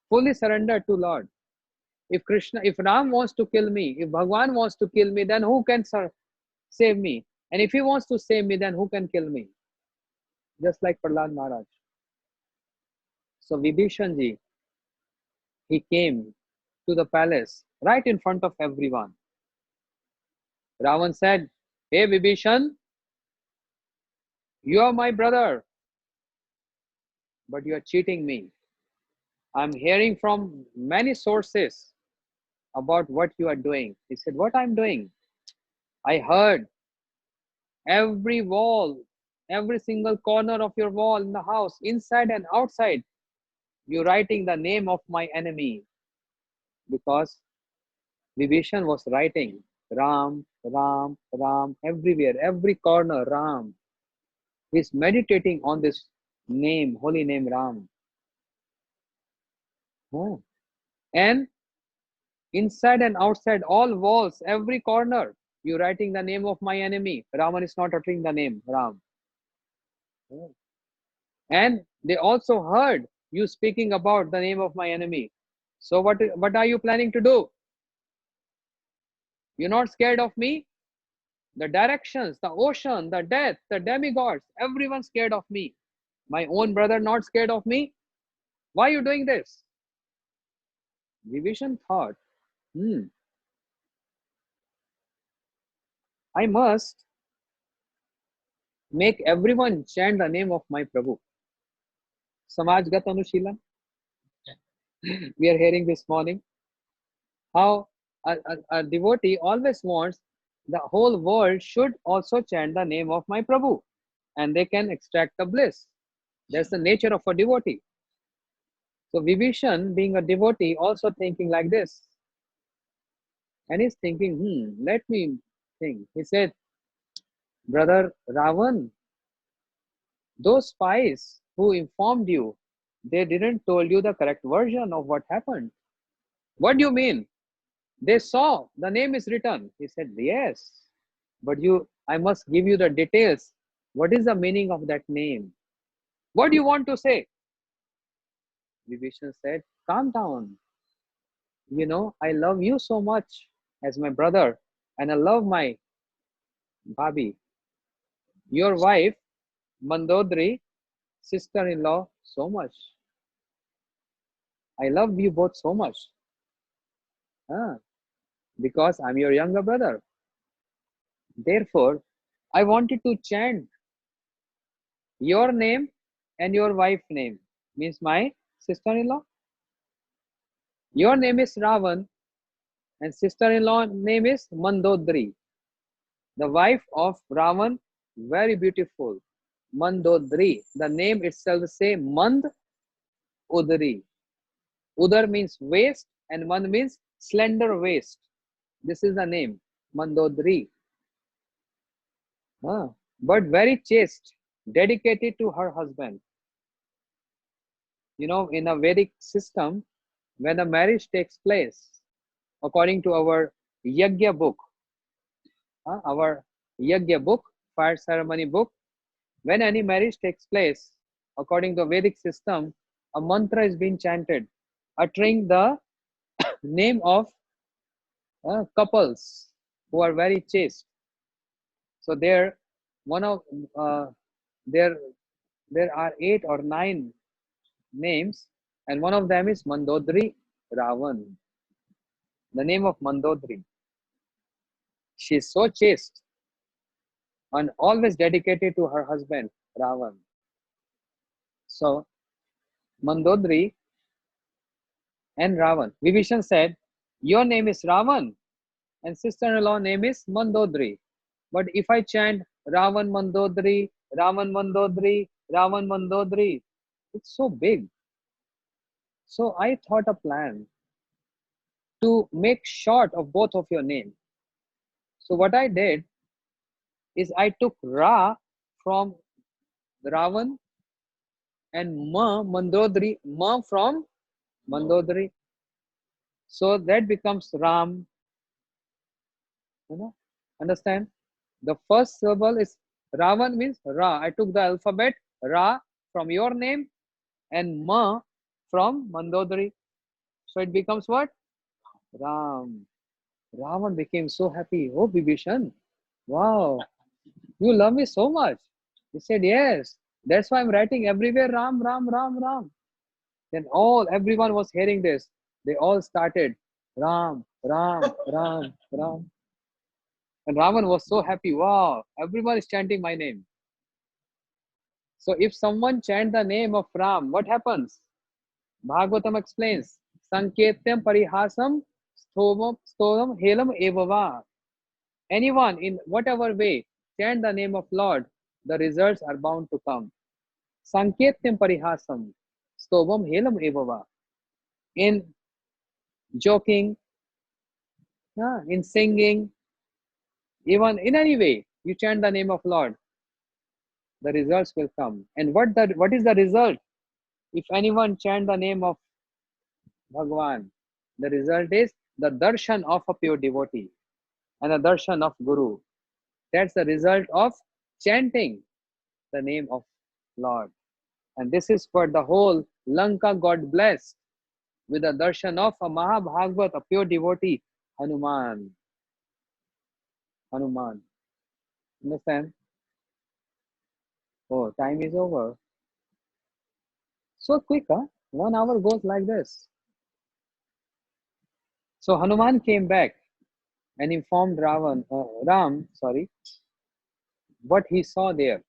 Fully surrender to Lord. If Ram wants to kill me, if Bhagwan wants to kill me, then who can save me? And if he wants to save me, then who can kill me? Just like Prahlad Maharaj. So Vibhishan ji, he came to the palace right in front of everyone. Ravan said, "Hey Vibhishan, you are my brother, but you are cheating me. I'm hearing from many sources about what you are doing." He said, "What I'm doing?" "I heard every wall, every single corner of your wall in the house, inside and outside, you writing the name of my enemy." Because Vibhishan was writing Ram, Ram, Ram everywhere, every corner, Ram. He's meditating on this name, holy name Ram. Oh. And inside and outside, all walls, every corner, you writing the name of my enemy. Raman is not uttering the name Ram. Oh. And they also heard you speaking about the name of my enemy. So what are you planning to do? You're not scared of me? The directions, the ocean, the death, the demigods, everyone's scared of me. My own brother not scared of me? Why are you doing this? Vibhishan thought, I must make everyone chant the name of my Prabhu. Samajgat Anushila. We are hearing this morning how a devotee always wants the whole world should also chant the name of my Prabhu, and they can extract the bliss. That's the nature of a devotee. So Vibhishan, being a devotee, also thinking like this. And he's thinking, let me think. He said, "Brother Ravan, those spies who informed you, they didn't told you the correct version of what happened." "What do you mean?" "They saw the name is written." He said, "Yes, but I must give you the details. What is the meaning of that name? What do you want to say?" Vibhishan said, "Calm down. I love you so much as my brother, and I love my Bhabi, your wife, Mandodri, sister-in-law, so much. I love you both so much. Ah, because I'm your younger brother. Therefore, I wanted to chant your name and your wife's name, means my sister-in-law. Your name is Ravan and sister-in-law name is Mandodri. The wife of Ravan, very beautiful. Mandodri. The name itself say Mand Udri. Udar means waist and Mand means slender waist. This is the name, Mandodri. But very chaste, dedicated to her husband. In a Vedic system, when a marriage takes place, according to our Yagya book, fire ceremony book, when any marriage takes place, according to Vedic system, a mantra is being chanted. uttering the name of couples who are very chaste. So there, one of uh, there there are 8 or 9 names, and one of them is Mandodri Ravan. The name of Mandodri. She is so chaste and always dedicated to her husband Ravan. So Mandodri and Ravan. Vibhishan said, "Your name is Ravan, and sister-in-law name is Mandodri. But if I chant Ravan Mandodri, Ravan Mandodri, Ravan Mandodri, it's so big. So I thought a plan to make short of both of your name. So what I did is I took Ra from Ravan and Mandodri, Ma from Mandodri. So that becomes Ram. You know, understand? The first syllable is Ravan means Ra. I took the alphabet Ra from your name and Ma from Mandodari. So it becomes what? Ram. Ravan became so happy. Oh, Bibhishan, wow, you love me so much. He said, yes. That's why I'm writing everywhere Ram, Ram, Ram, Ram. Then everyone was hearing this. They all started Ram, Ram, Ram, Ram. And Ravan was so happy. Wow, everyone is chanting my name. So if someone chant the name of Ram, what happens? Bhagavatam explains, Sanketyam parihasam stovam helam evava. Anyone in whatever way chant the name of Lord, the results are bound to come. Sanketyam parihasam stovam helam evava. In joking, in singing, even in any way, you chant the name of Lord, the results will come. And what is the result? If anyone chant the name of Bhagwan, the result is the darshan of a pure devotee and the darshan of Guru. That's the result of chanting the name of Lord. And this is for the whole Lanka got blessed with the darshan of a Mahabhagavat, a pure devotee, Hanuman. Hanuman. Understand? Oh, time is over. So quick, huh? 1 hour goes like this. So Hanuman came back and informed Ram, what he saw there.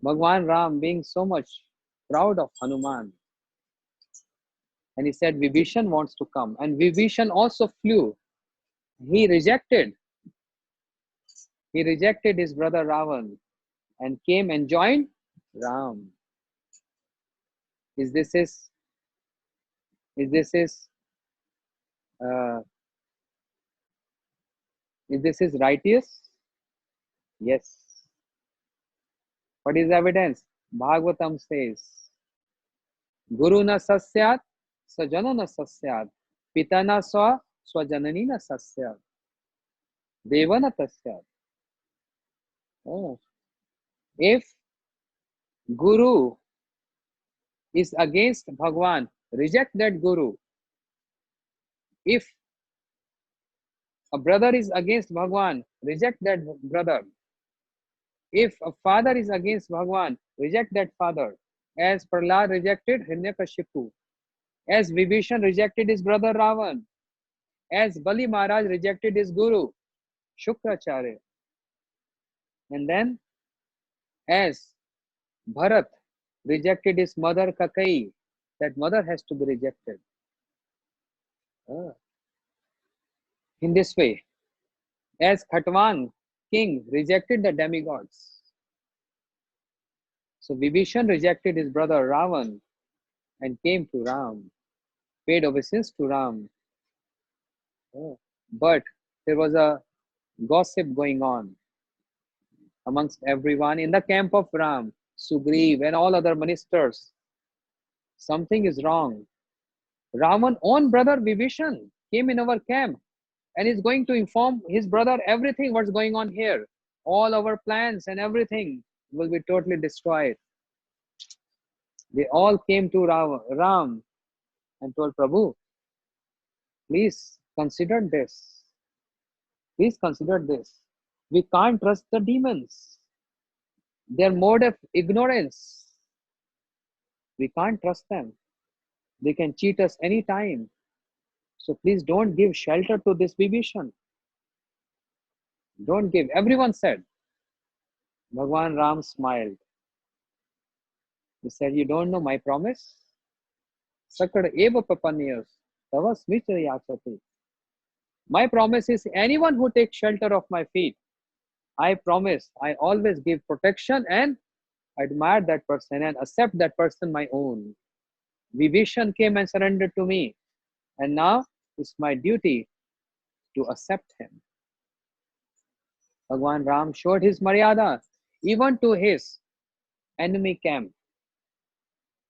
Bhagwan Ram being so much proud of Hanuman. And he said, Vibhishan wants to come. And Vibhishan also flew. He rejected. He rejected his brother Ravan and came and joined Ram. Is this uh, his righteous? Yes. What is the evidence? Bhagavatam says, Guru na sasyat, sajana na sasyat, pita na swajanani na sasyat, deva na tasyat. Oh. If Guru is against Bhagwan, reject that Guru. If a brother is against Bhagwan, reject that brother. If a father is against Bhagwan, reject that father. As Prahlad rejected Hiranyakashipu, as Vibhishan rejected his brother Ravan, as Bali Maharaj rejected his guru, Shukracharya. And then as Bharat rejected his mother Kakai, that mother has to be rejected. In this way, as Khatwan king rejected the demigods. So Vibhishan rejected his brother Ravan and came to Ram, paid obeisance to Ram. But there was a gossip going on amongst everyone in the camp of Ram, Sugriv and all other ministers. Something is wrong. Raman's own brother Vibhishan came in our camp and is going to inform his brother everything what's going on here. All our plans and everything will be totally destroyed. They all came to Ram and told Prabhu, please consider this. Please consider this. We can't trust the demons. Their mode of ignorance. We can't trust them. They can cheat us anytime. So please don't give shelter to this Vibhishan. Don't give. Everyone said. Bhagwan Ram smiled. He said, you don't know my promise? Sakad eva papanyas tava smitra yachati. My promise is anyone who takes shelter of my feet, I promise I always give protection and admire that person and accept that person my own. Vibhishan came and surrendered to me, and now it's my duty to accept him. Bhagwan Ram showed his maryada even to his enemy camp.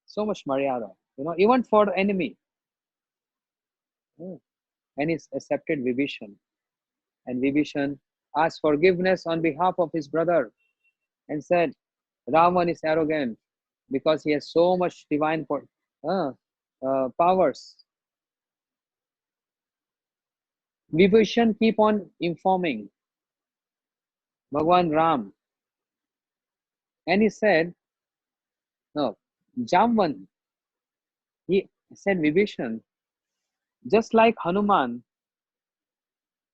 So much maryada, even for the enemy. And he's accepted Vibhishan. And Vibhishan asked forgiveness on behalf of his brother and said, Ravan is arrogant because he has so much divine powers. Vibhishan keep on informing Bhagwan Ram, and he said, no, Jamvan, he said, Vibhishan, just like Hanuman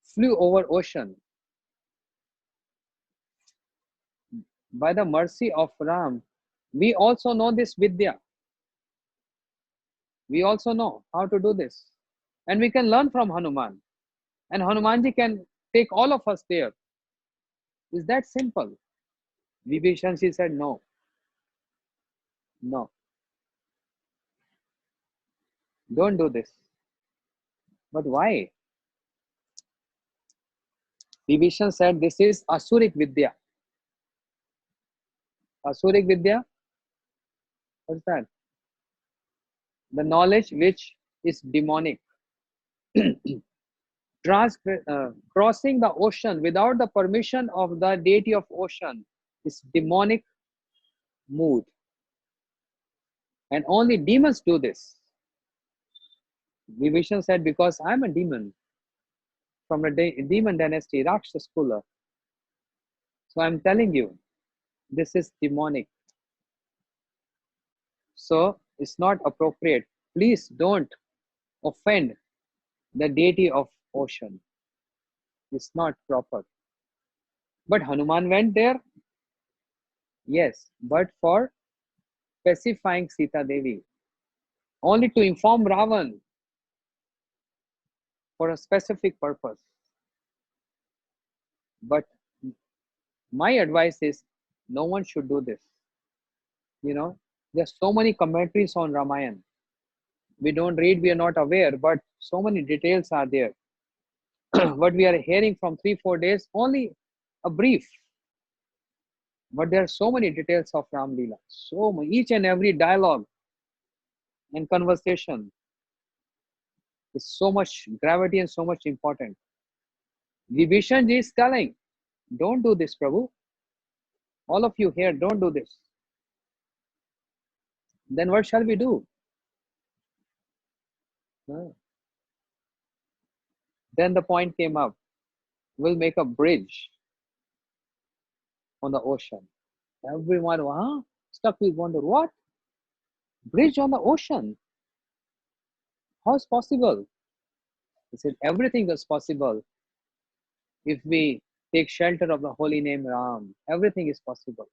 flew over ocean, by the mercy of Ram, we also know this Vidya. We also know how to do this. And we can learn from Hanuman. And Hanumanji can take all of us there. Is that simple? Vibhishan, she said, no, no, don't do this. But why? Vibhishan said, this is Asurik Vidya. Asurik Vidya, what's that? The knowledge which is demonic. Crossing the ocean without the permission of the deity of ocean is demonic mood. And only demons do this. Vibhishan said, because I'm a demon from a demon dynasty, Rakshas Kula. So I'm telling you, this is demonic. So it's not appropriate. Please don't offend the deity of ocean. It's not proper. But Hanuman went there? Yes, but for pacifying Sita Devi. Only to inform Ravan for a specific purpose. But my advice is no one should do this. There's so many commentaries on Ramayana. We don't read, we are not aware, but so many details are there. What we are hearing from 3-4 days, only a brief. But there are so many details of Ram Leela. So many, each and every dialogue and conversation is so much gravity and so much important. Vibhishan ji is telling, don't do this, Prabhu. All of you here, don't do this. Then what shall we do? Then the point came up. We'll make a bridge on the ocean. Everyone, stuck with wonder, what? Bridge on the ocean? How is possible? He said, everything is possible if we take shelter of the holy name Ram. Everything is possible.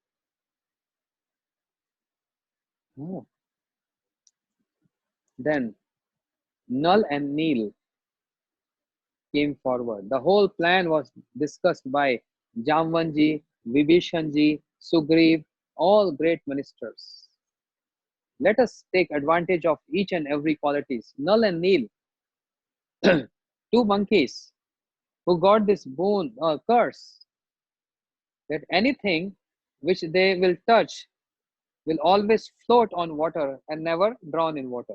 Then Nal and Neel came forward. The whole plan was discussed by Jamvanji, Vibhishanji, Sugriv, all great ministers. Let us take advantage of each and every qualities. Nal and Neel, two monkeys who got this boon or curse that anything which they will touch will always float on water and never drown in water.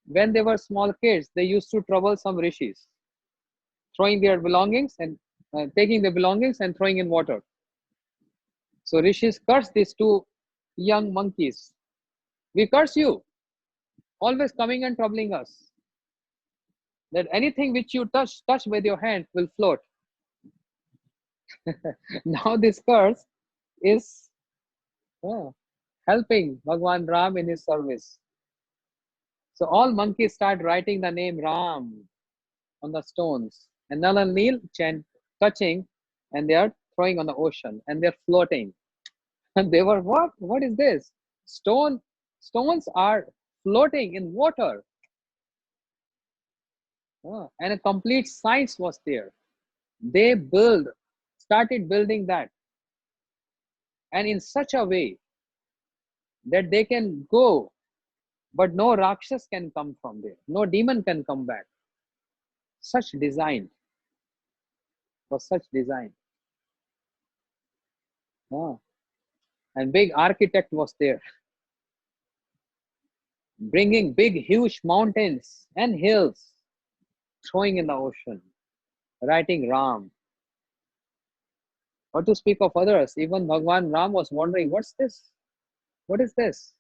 When they were small kids, they used to trouble some rishis, throwing their belongings and taking the belongings and throwing in water. So rishis cursed these two young monkeys. We curse you. always coming and troubling us. That anything which you touch with your hand will float. Now this curse is helping Bhagwan Ram in his service. So all monkeys start writing the name Ram on the stones, and Nal and Neel chant, touching, and they are throwing on the ocean, and they're floating. And they were, what? What is this? Stones are floating in water. And a complete science was there. They started building that, and in such a way that they can go, but no Rakshas can come from there. No demon can come back. Such design was such design. And big architect was there, bringing big, huge mountains and hills, throwing in the ocean, writing Ram. What to speak of others? Even Bhagwan Ram was wondering, what's this? What is this?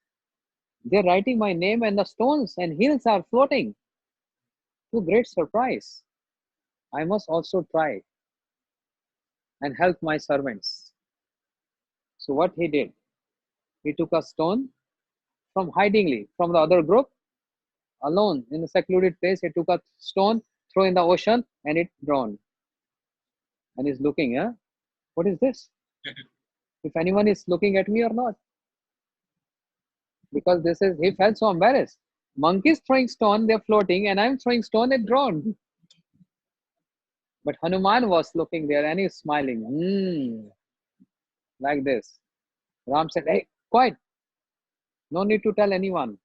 They're writing my name and the stones and hills are floating. To great surprise, I must also try and help my servants. So what he did, he took a stone from hidingly from the other group, alone in a secluded place. He took a stone, threw in the ocean, and it drowned. And he's looking, what is this? If anyone is looking at me or not? Because he felt so embarrassed. Monkeys throwing stone, they're floating, and I'm throwing stone, it drowned. But Hanuman was looking there and he's smiling, like this. Ram said, hey, quiet. No need to tell anyone.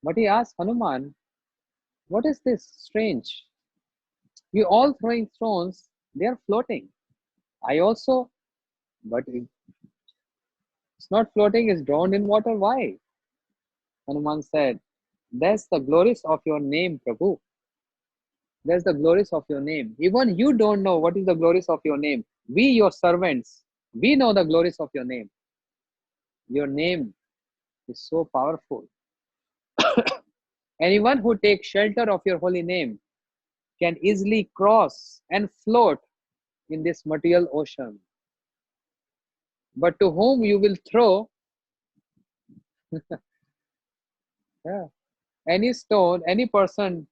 But he asked Hanuman, what is this strange? You all throwing stones, they are floating. I also, but it's not floating, it's drowned in water. Why? Hanuman said, that's the glories of your name, Prabhu. That's the glories of your name. Even you don't know what is the glories of your name. We, your servants, we know the glories of your name. Your name is so powerful. Anyone who takes shelter of your holy name can easily cross and float in this material ocean. But to whom you will throw any stone, any person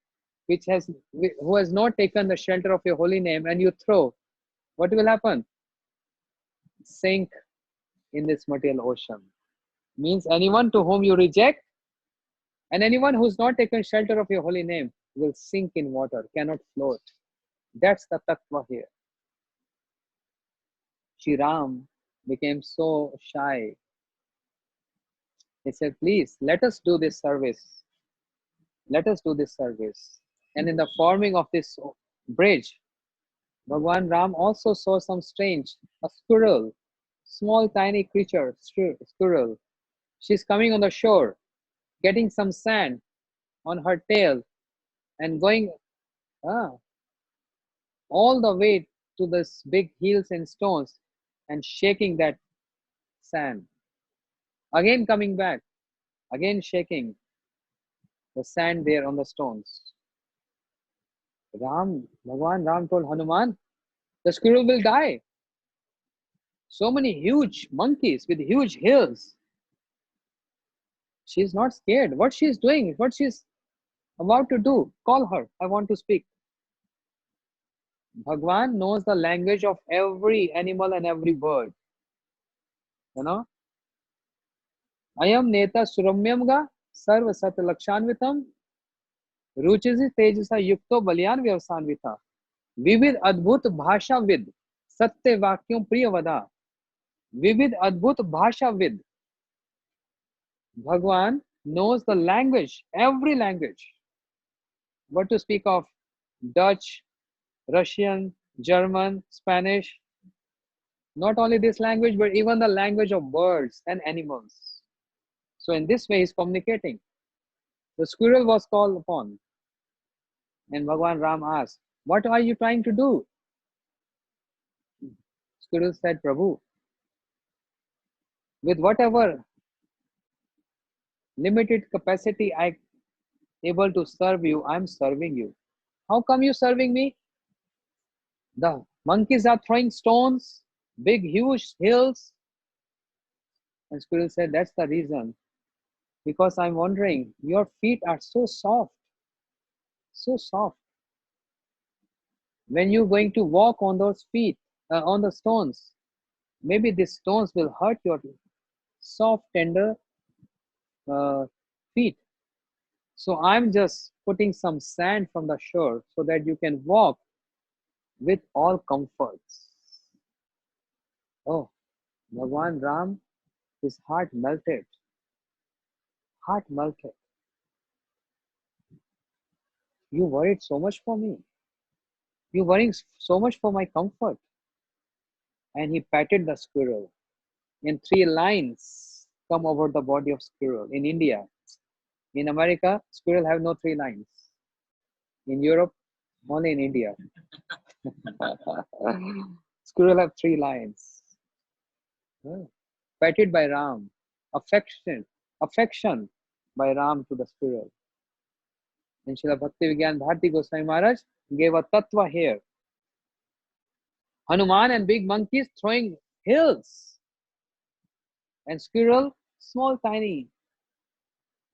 who has not taken the shelter of your holy name, and you throw, what will happen? Sink in this material ocean. Means anyone to whom you reject, and anyone who's not taken shelter of your holy name will sink in water, cannot float. That's the tattva here. Sri Ram became so shy. He said, please, let us do this service. Let us do this service. And in the forming of this bridge, Bhagwan Ram also saw some strange, a squirrel, small tiny creature, squirrel. She's coming on the shore, getting some sand on her tail and going all the way to this big hills and stones and shaking that sand. Again coming back, again shaking the sand there on the stones. Bhagwan Ram told Hanuman, the squirrel will die. So many huge monkeys with huge hills. She's not scared. What she's doing, what she's about to do, call her. I want to speak. Bhagwan knows the language of every animal and every bird. You know? Ayam neta suramyamga sarva sat lakshanvitam रुचिसि तेजसा युक्तो बलियान व्यवसान्विता विविध अद्भुत भाषाविद सत्य वाक्यों प्रियवदा विविध अद्भुत भाषाविद. Bhagwan knows the language, every language. What to speak of Dutch, Russian, German, Spanish. Not only this language, but even the language of birds and animals. So in this way, he's communicating. The squirrel was called upon. And Bhagwan Ram asked, what are you trying to do? Squirrel said, Prabhu, with whatever limited capacity, I able to serve you, I'm serving you. How come you serving me? The monkeys are throwing stones, big huge hills. And squirrel said, that's the reason. Because I'm wondering, your feet are so soft, so soft. When you're going to walk on those feet, on the stones, maybe these stones will hurt your soft, tender uh, feet. So I'm just putting some sand from the shore so that you can walk with all comforts. Oh, Bhagwan Ram, his heart melted. Heart melted. You worried so much for me. You worrying so much for my comfort. And he patted the squirrel. And three lines come over the body of squirrel. In India, in America, squirrel have no three lines. In Europe, only in India. Squirrel have three lines. Oh. Petted by Ram. Affection by Ram to the squirrel. And Srila Bhakti Vigyan Bharati Goswami Maharaj gave a tattva here. Hanuman and big monkeys throwing hills. And squirrel, small, tiny.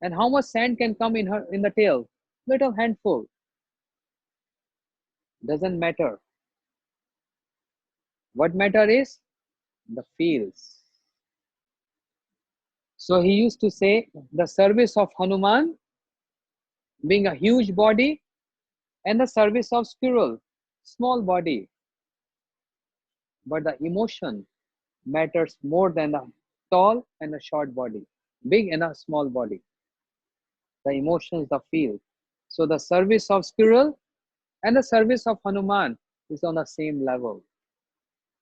And how much sand can come in the tail? Little handful. Doesn't matter. What matter is the fields. So he used to say the service of Hanuman being a huge body and the service of squirrel, small body. But the emotion matters more than the tall and the short body, big and a small body. The emotions, the feel. So the service of squirrel and the service of Hanuman is on the same level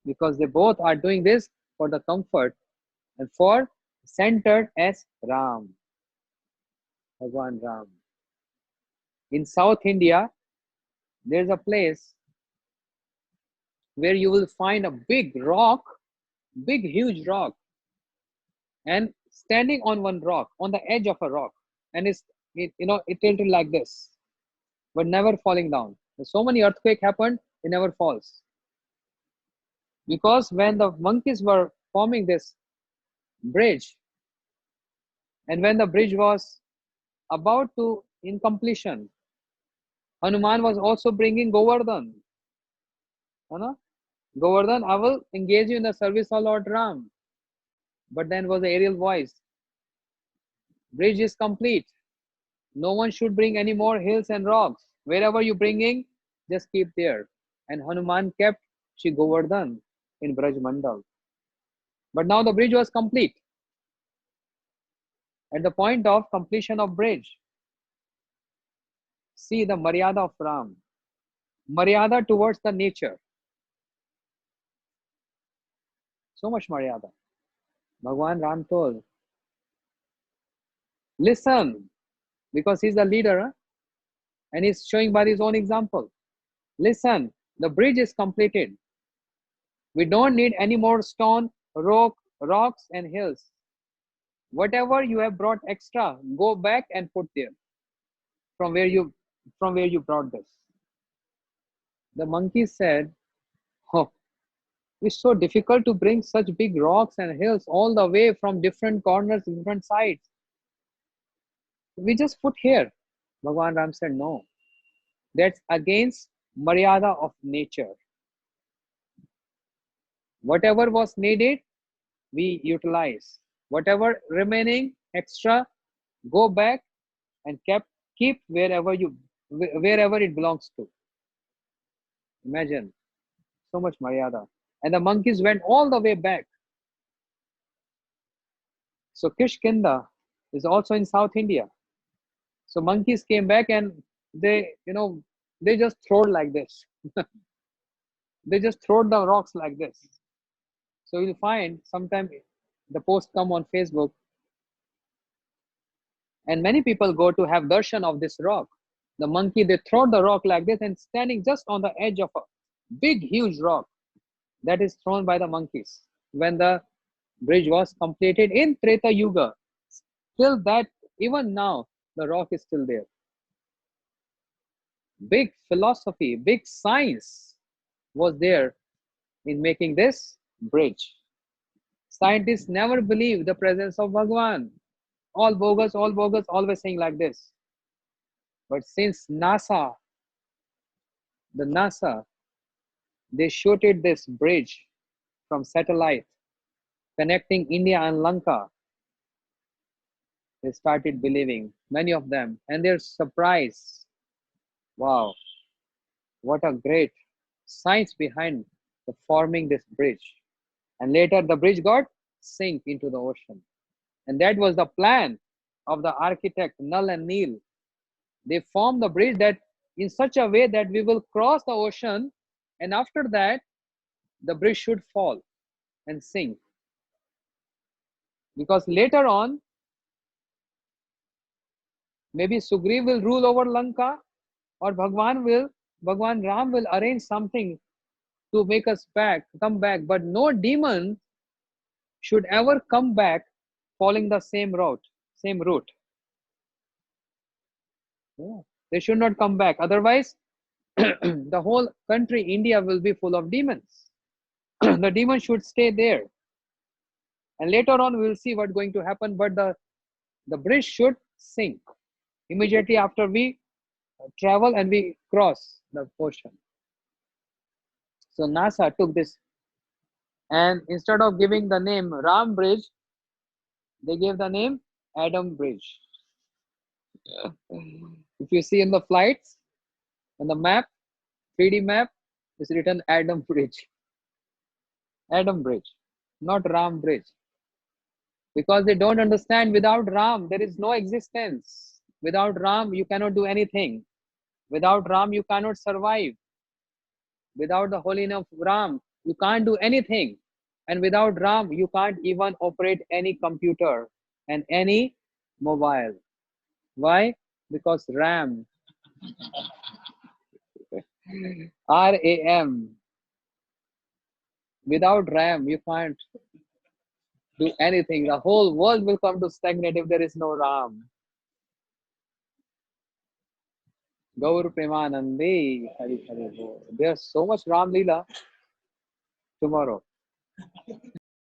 because they both are doing this for the comfort and for centered as Ram, Bhagwan Ram. In South India, there's a place where you will find a big rock, big huge rock, and standing on one rock, on the edge of a rock, and it tilted like this, but never falling down. There's so many earthquake happened, it never falls. Because when the monkeys were forming this bridge, and when the bridge was about to in completion, Hanuman was also bringing Govardhan. Govardhan, I will engage you in the service of Lord Ram. But then was the aerial voice. Bridge is complete. No one should bring any more hills and rocks. Wherever you bringing, just keep there. And Hanuman kept Shri Govardhan in Braj Mandal. But now the bridge was complete. At the point of completion of bridge, see the Maryada of Ram. Maryada towards the nature. So much Maryada. Bhagwan Ram told, listen, because he's the leader, huh? And he's showing by his own example. Listen, the bridge is completed. We don't need any more stone, rocks and hills. Whatever you have brought extra, go back and put there from where you brought this. The monkey said, oh, it's so difficult to bring such big rocks and hills all the way from different corners, different sides. We just put here. Bhagwan Ram said, no, that's against Maryada of nature. Whatever was needed, we utilize. Whatever remaining extra, go back and keep wherever it belongs to. Imagine, so much Maryada. And the monkeys went all the way back. So Kishkinda is also in South India. So monkeys came back and they just throwed like this. They just throwed the rocks like this. So you'll find sometime the post come on Facebook and many people go to have darshan of this rock. The monkey, they throw the rock like this and standing just on the edge of a big huge rock that is thrown by the monkeys when the bridge was completed in Treta Yuga. Still that Even now, the rock is still there. Big philosophy, big science was there in making this bridge. Scientists never believe the presence of Bhagwan. All bogus, always saying like this. But since NASA, they shooted this bridge from satellite connecting India and Lanka, they started believing, many of them, and they're surprised. Wow, what a great science behind the forming this bridge. And later the bridge got sink into the ocean. And that was the plan of the architect Null and Neil. They formed the bridge that in such a way that we will cross the ocean, and after that the bridge should fall and sink. Because later on, maybe Sugriv will rule over Lanka, or Bhagwan Ram will arrange something to make us come back. But no demon should ever come back following the same route. Yeah. They should not come back. Otherwise, the whole country, India, will be full of demons. The demons should stay there. And later on, we will see what's going to happen. But the bridge should sink immediately after we travel and we cross the ocean. So NASA took this, and instead of giving the name Ram Bridge, they gave the name Adam Bridge. If you see in the flights, on the map, 3D map, it's written Adam Bridge. Adam Bridge, not Ram Bridge. Because they don't understand, without Ram, there is no existence. Without Ram, you cannot do anything. Without Ram, you cannot survive. Without the holy name of Ram, you can't do anything. And without Ram, you can't even operate any computer and any mobile. Why? Because RAM, RAM. Without RAM, you can't do anything. The whole world will come to stagnate if there is no Ram. Gaur Premanande, Hari Hari Bol. There's so much Ram Leela tomorrow.